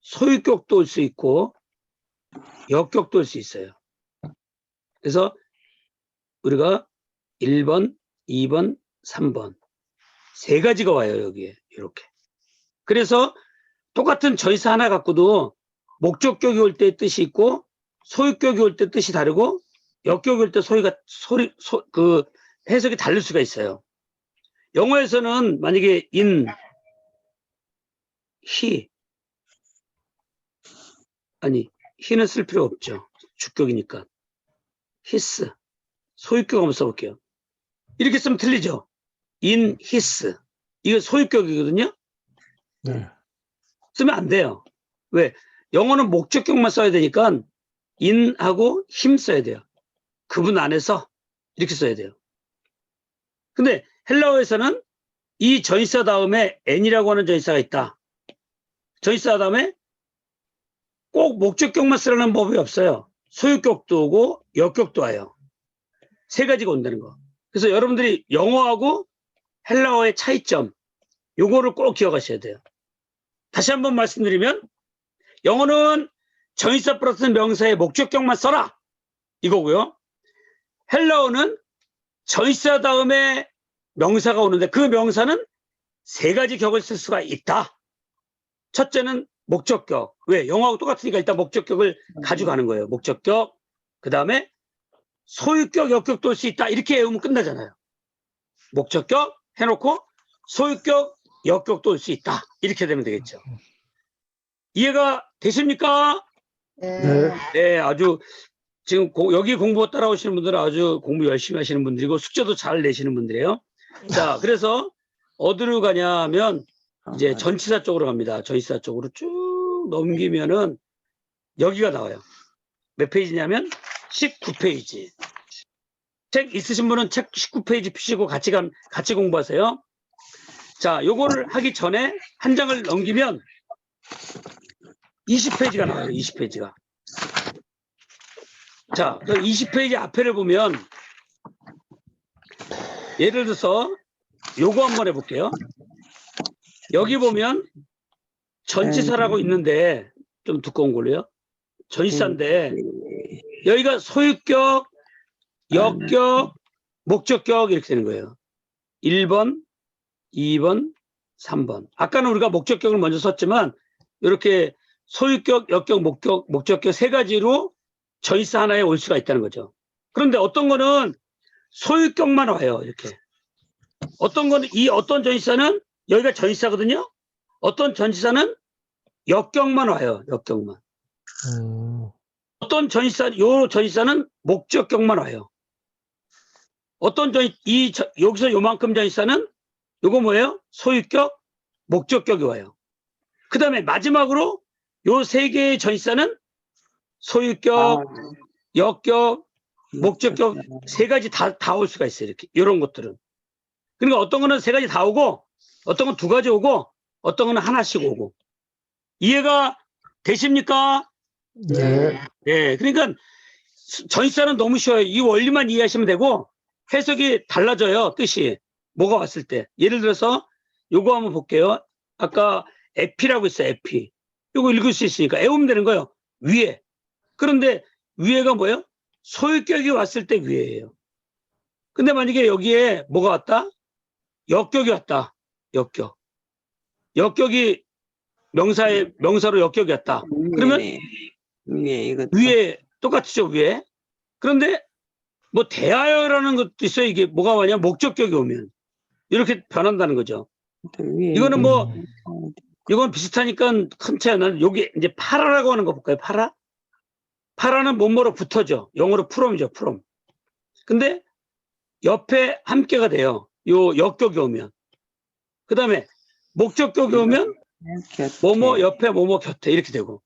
A: 소유격도 올 수 있고 역격도 올 수 있어요. 그래서 우리가 1번, 2번, 3번 세 가지가 와요. 여기에 이렇게. 그래서 똑같은 전치사 하나 갖고도 목적격이 올 때 뜻이 있고 소유격이 올 때 뜻이 다르고 역격이 올 때 그 해석이 다를 수가 있어요. 영어에서는 만약에 in, he, 아니 he는 쓸 필요 없죠. 주격이니까. his, 소유격 한번 써볼게요. 이렇게 쓰면 틀리죠. in his, 이거 소유격이거든요.
C: 네.
A: 쓰면 안 돼요. 왜? 영어는 목적격만 써야 되니까 in하고 him 써야 돼요. 그분 안에서 이렇게 써야 돼요. 근데 헬라어에서는 이 전치사 다음에 n이라고 하는 전치사가 있다. 전치사 다음에 꼭 목적격만 쓰라는 법이 없어요. 소유격도 오고 역격도 와요. 세 가지가 온다는 거. 그래서 여러분들이 영어하고 헬라어의 차이점, 요거를 꼭 기억하셔야 돼요. 다시 한번 말씀드리면 영어는 전치사 플러스 명사의 목적격만 써라 이거고요. 헬라어는 전치사 다음에 명사가 오는데 그 명사는 세 가지 격을 쓸 수가 있다. 첫째는 목적격. 왜? 영어하고 똑같으니까 일단 목적격을 가져가는 거예요. 목적격. 그 다음에 소유격, 역격도 올 수 있다. 이렇게 외우면 끝나잖아요. 목적격 해놓고 소유격, 역격도 올 수 있다. 이렇게 되면 되겠죠. 이해가 되십니까?
C: 네.
A: 네, 아주 지금 여기 공부 따라오시는 분들은 아주 공부 열심히 하시는 분들이고 숙제도 잘 내시는 분들이에요. 자, 그래서 어디로 가냐면 이제 전치사 쪽으로 갑니다. 전치사 쪽으로 쭉 넘기면은 여기가 나와요. 몇 페이지냐면 19페이지. 책 있으신 분은 책 19페이지 피시고 같이 공부하세요. 자, 요거를 하기 전에 한 장을 넘기면 20페이지가 나와요. 20페이지가. 자, 20페이지 앞에를 보면 예를 들어서 요거 한번 해볼게요. 여기 보면 전치사라고 있는데 좀 두꺼운 걸로요. 전치사인데 여기가 소유격, 역격, 목적격 이렇게 되는 거예요. 1번, 2번, 3번. 아까는 우리가 목적격을 먼저 썼지만 이렇게 소유격, 역격, 목적격 세 가지로 전치사 하나에 올 수가 있다는 거죠. 그런데 어떤 거는 소유격만 와요. 이렇게. 어떤 거는 어떤 전치사는 여기가 전치사거든요. 어떤 전치사는 역격만 와요. 역격만. 어떤 전치사는 목적격만 와요. 어떤 여기서 요만큼 전치사는 요거 뭐예요? 소유격, 목적격이 와요. 그 다음에 마지막으로 요 세 개의 전치사는 소유격, 역격, 목적격 세 가지 다 올 수가 있어요. 이렇게. 이런 것들은. 그러니까 어떤 거는 세 가지 다 오고, 어떤 건 두 가지 오고, 어떤 거는 하나씩 오고. 이해가 되십니까?
C: 네.
A: 네. 그러니까 전치사는 너무 쉬워요. 이 원리만 이해하시면 되고, 해석이 달라져요. 뜻이. 뭐가 왔을 때. 예를 들어서 요거 한번 볼게요. 아까 에피라고 있어요. 에피. 요거 읽을 수 있으니까 외우면 되는 거예요. 위에. 그런데 위에가 뭐예요? 소유격이 왔을 때 위에예요. 근데 만약에 여기에 뭐가 왔다? 역격이 왔다. 역격. 역격이 명사로 역격이 왔다. 그러면 위에 똑같죠. 위에. 그런데 뭐 대하여라는 것도 있어요. 이게 뭐가 와냐? 목적격이 오면 이렇게 변한다는 거죠. 이거는 뭐 이건 비슷하니까 큰 차이 나는 여기 이제 파라라고 하는 거 볼까요? 파라? 파라는 뭐뭐로 붙어져. 영어로 프롬이죠. 프롬. 근데 옆에 함께가 돼요. 요 역격이 오면. 그 다음에 목적격이 오면 뭐뭐 옆에 뭐뭐 곁에 이렇게 되고.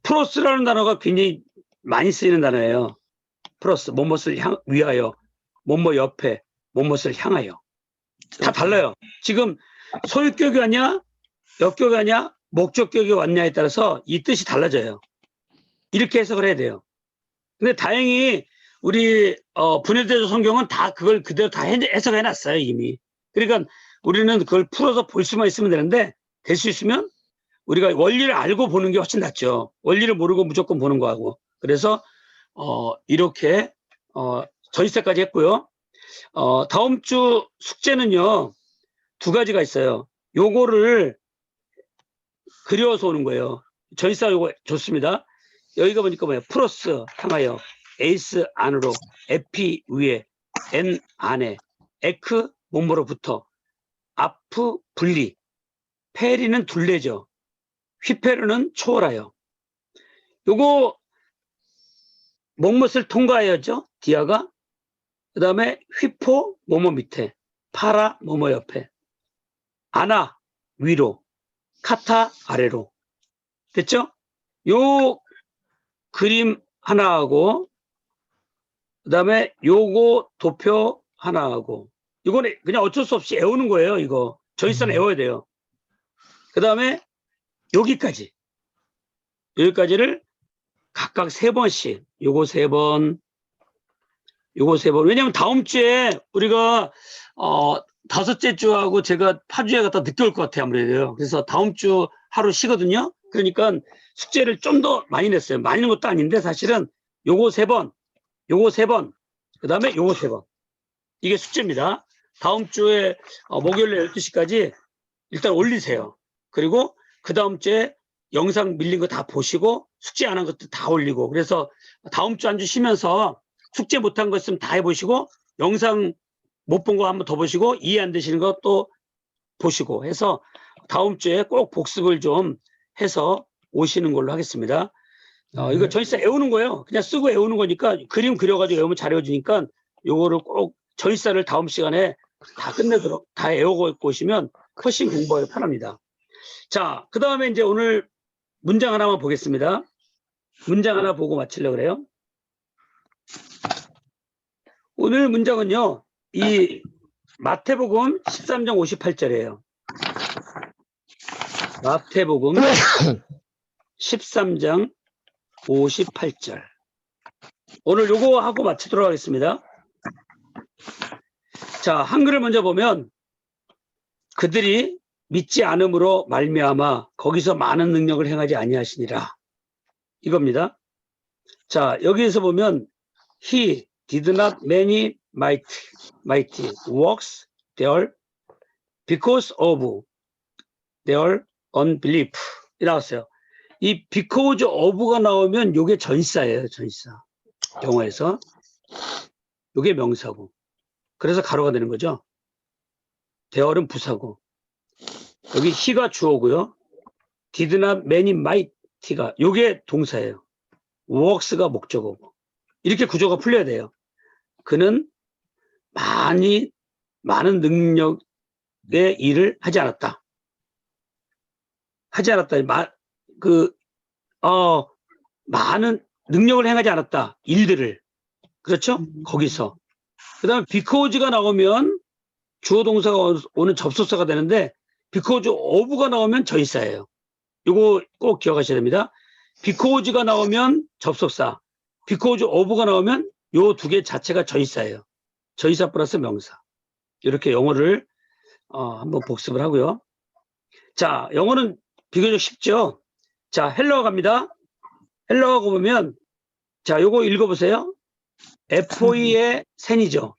A: 프로스라는 단어가 굉장히 많이 쓰이는 단어예요. 프로스, 뭐뭇을 위하여, 뭐뭐 옆에, 뭐뭇을 향하여. 다 달라요. 지금 소유격이 왔냐, 역격이 왔냐, 목적격이 왔냐에 따라서 이 뜻이 달라져요. 이렇게 해석을 해야 돼요. 근데 다행히 우리 분해대조 성경은 다 그걸 그대로 다 해석해 놨어요. 이미. 그러니까 우리는 그걸 풀어서 볼 수만 있으면 되는데 될 수 있으면 우리가 원리를 알고 보는 게 훨씬 낫죠. 원리를 모르고 무조건 보는 거하고. 그래서 이렇게 전시세까지 했고요. 다음 주 숙제는요. 두 가지가 있어요. 요거를 그려서 오는 거예요. 전시사 요거 좋습니다. 여기가 보니까 뭐예요? 플러스 향하여 에이스 안으로 에피 위에 엔 안에 에크 몸으로부터 아프 분리 페리는 둘레죠. 휘페르는 초월하여. 요거 목못을 통과하여죠. 디아가. 그 다음에 휘포 모모 밑에 파라 모모 옆에 아나 위로 카타 아래로. 됐죠? 요 그림 하나하고 그 다음에 요거 도표 하나하고 이거는 그냥 어쩔 수 없이 외우는 거예요. 이거 저희서는 외워야 돼요. 그 다음에 여기까지를 각각 3번씩 요거 3번 요거 3번. 왜냐면 다음 주에 우리가 5째 주하고 제가 파주에 갔다 늦게 올 것 같아요. 아무래도. 그래서 다음 주 하루 쉬거든요. 그러니까 숙제를 좀 더 많이 냈어요. 많이 낸 것도 아닌데 사실은 요거 3번 요거 3번 그 다음에 요거 3번 이게 숙제입니다. 다음 주에 목요일 12시까지 일단 올리세요. 그리고 그 다음 주에 영상 밀린 거 다 보시고 숙제 안 한 것도 다 올리고 그래서 다음 주 한 주 쉬면서 숙제 못한 거 있으면 다 해보시고 영상 못 본 거 한번 더 보시고 이해 안 되시는 거 또 보시고 해서 다음 주에 꼭 복습을 좀 해서 오시는 걸로 하겠습니다. 이거 전시사 외우는 거예요. 그냥 쓰고 외우는 거니까 그림 그려가지고 외우면 잘 외워지니까 요거를 꼭 전시사를 다음 시간에 다 끝내도록 다 외우고 오시면 훨씬 공부하기 편합니다. 자, 그 다음에 이제 오늘 문장 하나만 보겠습니다. 문장 하나 보고 마치려고 그래요. 오늘 문장은요, 이 마태복음 13장 58절이에요. 마태복음 13장 58절. 오늘 요거 하고 마치도록 하겠습니다. 자, 한글을 먼저 보면 그들이 믿지 않음으로 말미암아 거기서 많은 능력을 행하지 아니하시니라. 이겁니다. 자, 여기에서 보면 He did not many mighty works there because of their unbelief. 이 나왔어요. 이 because of가 나오면 요게 전시사예요. 전시사. 영어에서. 요게 명사고. 그래서 가로가 되는 거죠. there은 부사고. 여기 he가 주어고요. did not many mighty가 요게 동사예요. works가 목적어고. 이렇게 구조가 풀려야 돼요. 그는 많은 능력의 일을 하지 않았다. 많은 능력을 행하지 않았다. 일들을. 그렇죠? 거기서. 그 다음에 because가 나오면 주어 동사가 오는 접속사가 되는데 because of가 나오면 전치사예요. 이거 꼭 기억하셔야 됩니다. because가 나오면 접속사, because of가 나오면 요 두 개 자체가 전치사예요. 전치사 플러스 명사. 이렇게 영어를 한번 복습을 하고요. 자, 영어는 비교적 쉽죠? 자, 헬러어 갑니다. 헬러어 보면 자, 요거 읽어보세요. FOE의 센이죠.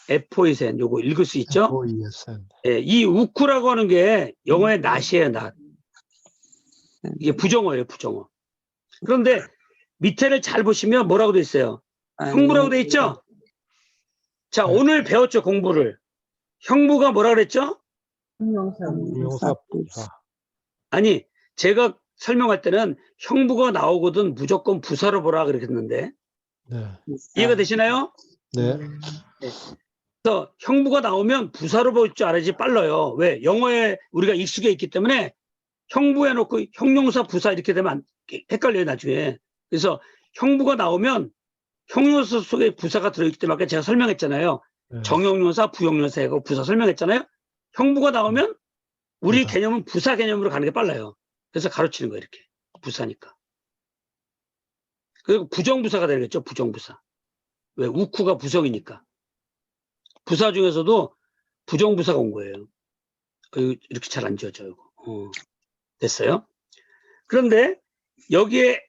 A: FOE 센. 요거 읽을 수 있죠? 예, 이 우쿠라고 하는 게 영어의 낫이에요, 낫. 이게 부정어예요, 부정어. 그런데 밑에를 잘 보시면 뭐라고 돼 있어요? 형부라고 돼 있죠? 자, 오늘 배웠죠, 공부를. 형부가 뭐라 그랬죠?
C: 명사 부사.
A: 아니, 제가 설명할 때는 형부가 나오거든 무조건 부사로 보라 그랬는데.
C: 네.
A: 이해가 되시나요?
C: 네.
A: 그래서 형부가 나오면 부사로 볼 줄 알아야지 빨라요. 왜? 영어에 우리가 익숙해 있기 때문에 형부 해놓고 형용사 부사 이렇게 되면 헷갈려요, 나중에. 그래서 형부가 나오면 형용사 속에 부사가 들어있기 때문에 아까 제가 설명했잖아요.
C: 네.
A: 정형용사, 부형용사하고 부사 설명했잖아요. 형부가 나오면 우리
C: 부사.
A: 개념은 부사 개념으로 가는 게 빨라요. 그래서 가르치는 거예요, 이렇게. 부사니까. 그리고 부정부사가 되겠죠, 부정부사. 왜? 우쿠가 부정이니까. 부사 중에서도 부정부사가 온 거예요. 이렇게 잘 안 지워져요. 됐어요. 그런데 여기에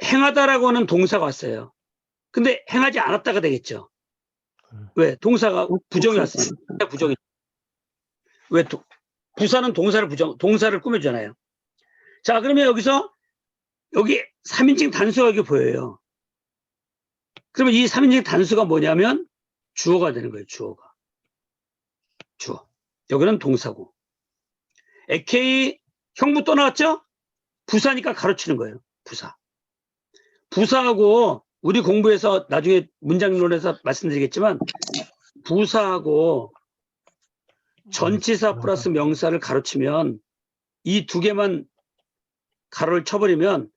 A: 행하다라고 하는 동사가 왔어요. 근데 행하지 않았다가 되겠죠. 왜? 동사가 부정이 왔어요. 부정이. 왜? 부사는 동사를 꾸며주잖아요. 자, 그러면 여기서 여기 3인칭 단수가 여기 보여요. 그러면 이 3인칭 단수가 뭐냐면 주어가 되는 거예요. 주어가. 주어. 여기는 동사고. AK 형부 또 나왔죠? 부사니까 가로치는 거예요. 부사. 부사하고 우리 공부에서 나중에 문장론에서 말씀드리겠지만 부사하고 전치사 플러스 명사를 가로치면 이 두 개만 가로를 쳐버리면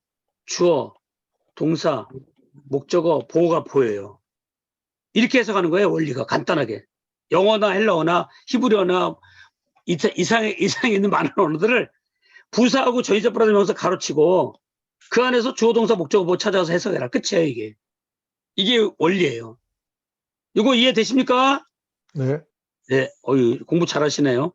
A: 주어, 동사, 목적어, 보어가 보여요. 이렇게 해석하는 거예요. 원리가 간단하게. 영어나 헬라어나 히브리어나 이상에 있는 많은 언어들을 부사하고 전치사 플러스 명사 가로치고 그 안에서 주어, 동사, 목적어, 보어 찾아서 해석해라. 끝이에요. 이게 원리예요. 이거 이해되십니까?
C: 네.
A: 네, 공부 잘하시네요.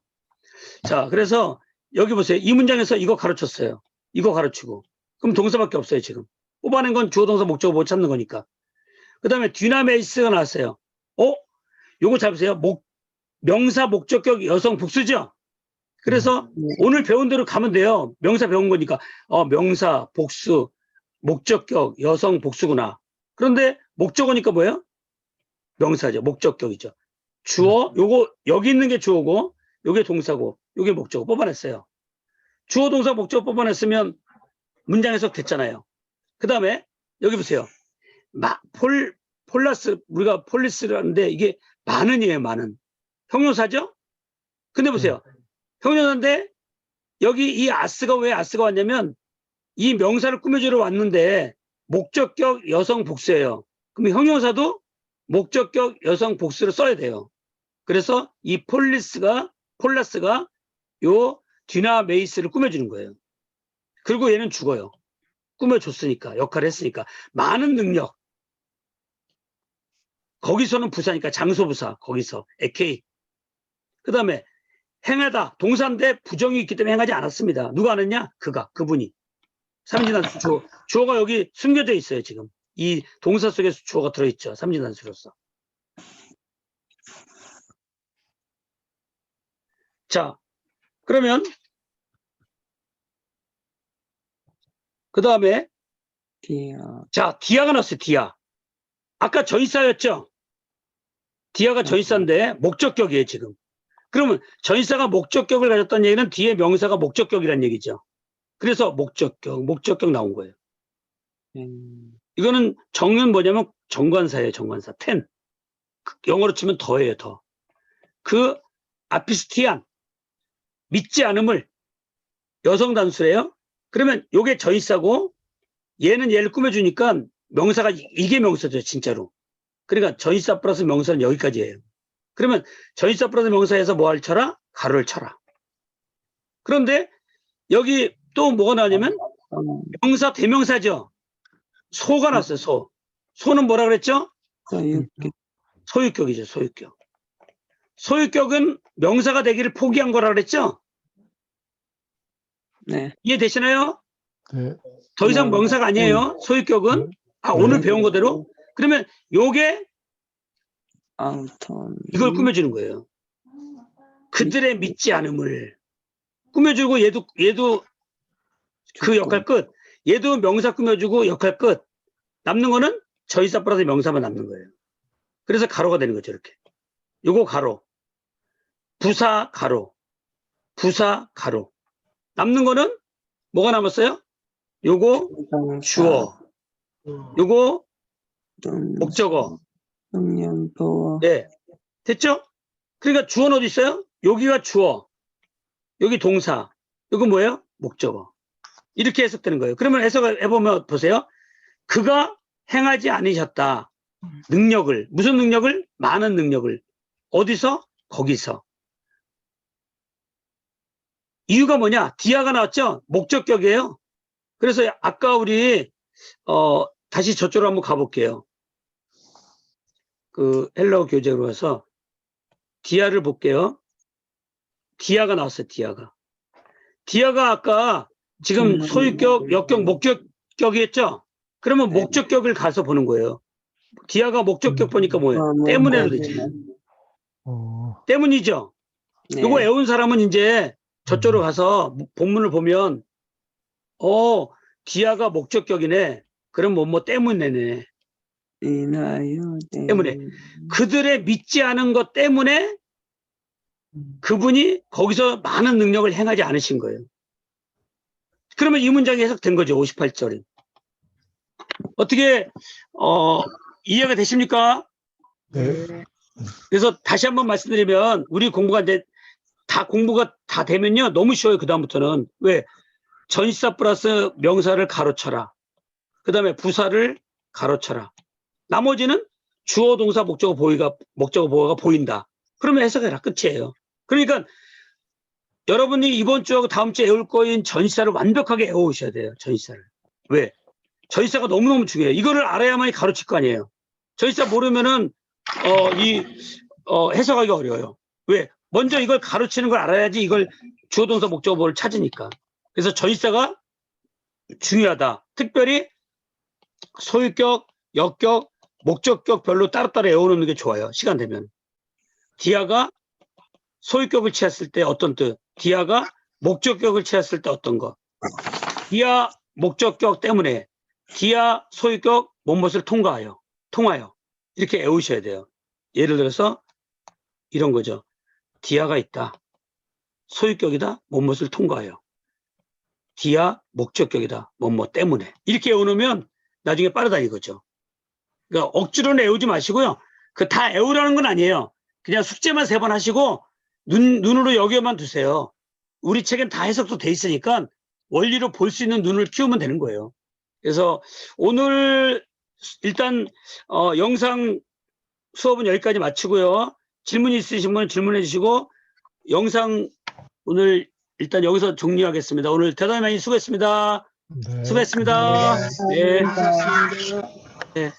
A: 자, 그래서 여기 보세요. 이 문장에서 이거 가르쳤어요. 이거 가르치고. 그럼 동사밖에 없어요, 지금. 뽑아낸 건 주어, 동사, 목적어, 못 찾는 거니까. 그 다음에 뒤나메이스가 나왔어요. 요거 잘 보세요. 명사, 목적격, 여성, 복수죠? 그래서 오늘 배운 대로 가면 돼요. 명사 배운 거니까. 명사, 복수, 목적격, 여성, 복수구나. 그런데 목적어니까 뭐예요? 명사죠. 목적격이죠. 주어, 요거 여기 있는 게 주어고 요게 동사고 요게 목적어 뽑아냈어요. 주어, 동사, 목적어 뽑아냈으면 문장 해석 됐잖아요. 그 다음에 여기 보세요. 폴라스, 우리가 폴리스라는데 이게 많은이에요. 많은. 형용사죠? 근데 보세요. 형용사인데 여기 이 아스가 왜 아스가 왔냐면 이 명사를 꾸며주러 왔는데 목적격 여성 복수예요. 그럼 형용사도 목적격 여성 복수를 써야 돼요. 그래서 이 폴라스가 요 뒤나메이스를 꾸며주는 거예요. 그리고 얘는 죽어요. 꾸며줬으니까, 역할을 했으니까. 많은 능력. 거기서는 부사니까 장소부사, 거기서 AK. 그 다음에 행하다, 동사인데 부정이 있기 때문에 행하지 않았습니다. 누가 하느냐? 그분이. 3인칭 단수 주어가 여기 숨겨져 있어요, 지금. 이 동사 속에 주어가 들어있죠. 3인칭 단수로서. 자, 그러면 그 다음에 자, 디아가 나왔어요. 디아. 아까 전치사였죠? 디아가 전치사인데 목적격이에요, 지금. 그러면 전치사가 목적격을 가졌다는 얘기는 뒤에 명사가 목적격이라는 얘기죠. 그래서 목적격 나온 거예요. 이거는 정은 뭐냐면 정관사예요, 정관사. 텐. 영어로 치면 더예요, 더. 그 아피스티안, 믿지 않음을 여성 단수래요. 그러면 요게 전치사고 얘는 얘를 꾸며주니까 명사가 이게 명사죠, 진짜로. 그러니까 전치사 플러스 명사는 여기까지예요. 그러면 전치사 플러스 명사에서 뭐 할 쳐라? 가로를 쳐라. 그런데 여기 또 뭐가 나오냐면 명사 대명사죠. 소가 나왔어요. 소는 뭐라 그랬죠? 소유격이죠. 소유격. 소유격은 명사가 되기를 포기한 거라 그랬죠?
B: 네.
A: 이해되시나요?
C: 네.
A: 더 이상 명사가 아니에요. 소유격은. 오늘 배운 거대로. 그러면 요게 이걸 꾸며주는 거예요. 그들의 믿지 않음을 꾸며주고 얘도 그 역할 끝. 얘도 명사 꾸며주고 역할 끝. 남는 거는 전치사 플러스 명사만 남는 거예요. 그래서 가로가 되는 거죠. 이렇게. 요거 가로. 부사 가로. 부사 가로. 남는 거는 뭐가 남았어요? 요거 주어. 요거 목적어. 네. 됐죠? 그러니까 주어는 어디 있어요? 여기가 주어. 여기 동사. 이거 뭐예요? 목적어. 이렇게 해석되는 거예요. 그러면 해석을 해보면 보세요. 그가 행하지 않으셨다. 능력을. 무슨 능력을? 많은 능력을. 어디서? 거기서. 이유가 뭐냐? 디아가 나왔죠? 목적격이에요. 그래서 아까 우리 다시 저쪽으로 한번 가볼게요. 그 헬라어 교재로 해서 디아를 볼게요. 디아가 나왔어요. 디아가 아까 지금 소유격, 역격, 목적격이 했죠? 그러면
B: 네.
A: 목적격을 가서 보는 거예요. 디아가 목적격 보니까 뭐예요? 때문에로 되지. 때문이죠?
B: 네.
A: 이거 외운 사람은 이제 저쪽으로 가서 본문을 보면 디아가 목적격이네. 그럼 뭐 때문에네.
B: 인하여
A: 때문에. 그들의 믿지 않은 것 때문에 그분이 거기서 많은 능력을 행하지 않으신 거예요. 그러면 이 문장이 해석된 거죠. 58절이. 어떻게 이해가 되십니까?
C: 네.
A: 그래서 다시 한번 말씀드리면 우리 공부가 이제 공부가 다 되면요. 너무 쉬워요. 그다음부터는. 왜? 전치사 플러스 명사를 가로쳐라. 그 다음에 부사를 가로쳐라. 나머지는 주어 동사 목적어 보어가 보인다. 그러면 해석해라. 끝이에요. 그러니까 여러분이 이번 주하고 다음 주에 외울 거인 전치사를 완벽하게 외우셔야 돼요. 전치사를. 왜? 전치사가 너무너무 중요해요. 이거를 알아야만이 가로칠 거 아니에요. 전치사 모르면은 해석하기가 어려워요. 왜? 먼저 이걸 가로치는 걸 알아야지 이걸 주어 동사 목적어 보어를 찾으니까. 그래서 전치사가 중요하다. 특별히 소유격, 역격, 목적격 별로 따로따로 외워놓는 게 좋아요. 시간 되면. 디아가 소유격을 취했을 때 어떤 뜻? 디아가 목적격을 취했을 때 어떤 거? 디아 목적격 때문에 디아 소유격 무엇을 통하여 이렇게 외우셔야 돼요. 예를 들어서 이런 거죠. 디아가 있다. 소유격이다. 무엇을 통과하여. 디아 목적격이다. 뭐뭐 때문에. 이렇게 외워놓으면 나중에 빠르다 이거죠. 그러니까 억지로는 외우지 마시고요. 그 다 외우라는 건 아니에요. 그냥 숙제만 3번 하시고 눈으로 여기에만 두세요. 우리 책엔 다 해석도 돼 있으니까 원리로 볼 수 있는 눈을 키우면 되는 거예요. 그래서 오늘 일단 영상 수업은 여기까지 마치고요. 질문 있으신 분은 질문해 주시고 영상 오늘 일단 여기서 종료하겠습니다. 오늘 대단히 많이 수고했습니다.
C: 네.
A: 수고했습니다. 네.
B: 감사합니다.
A: 네.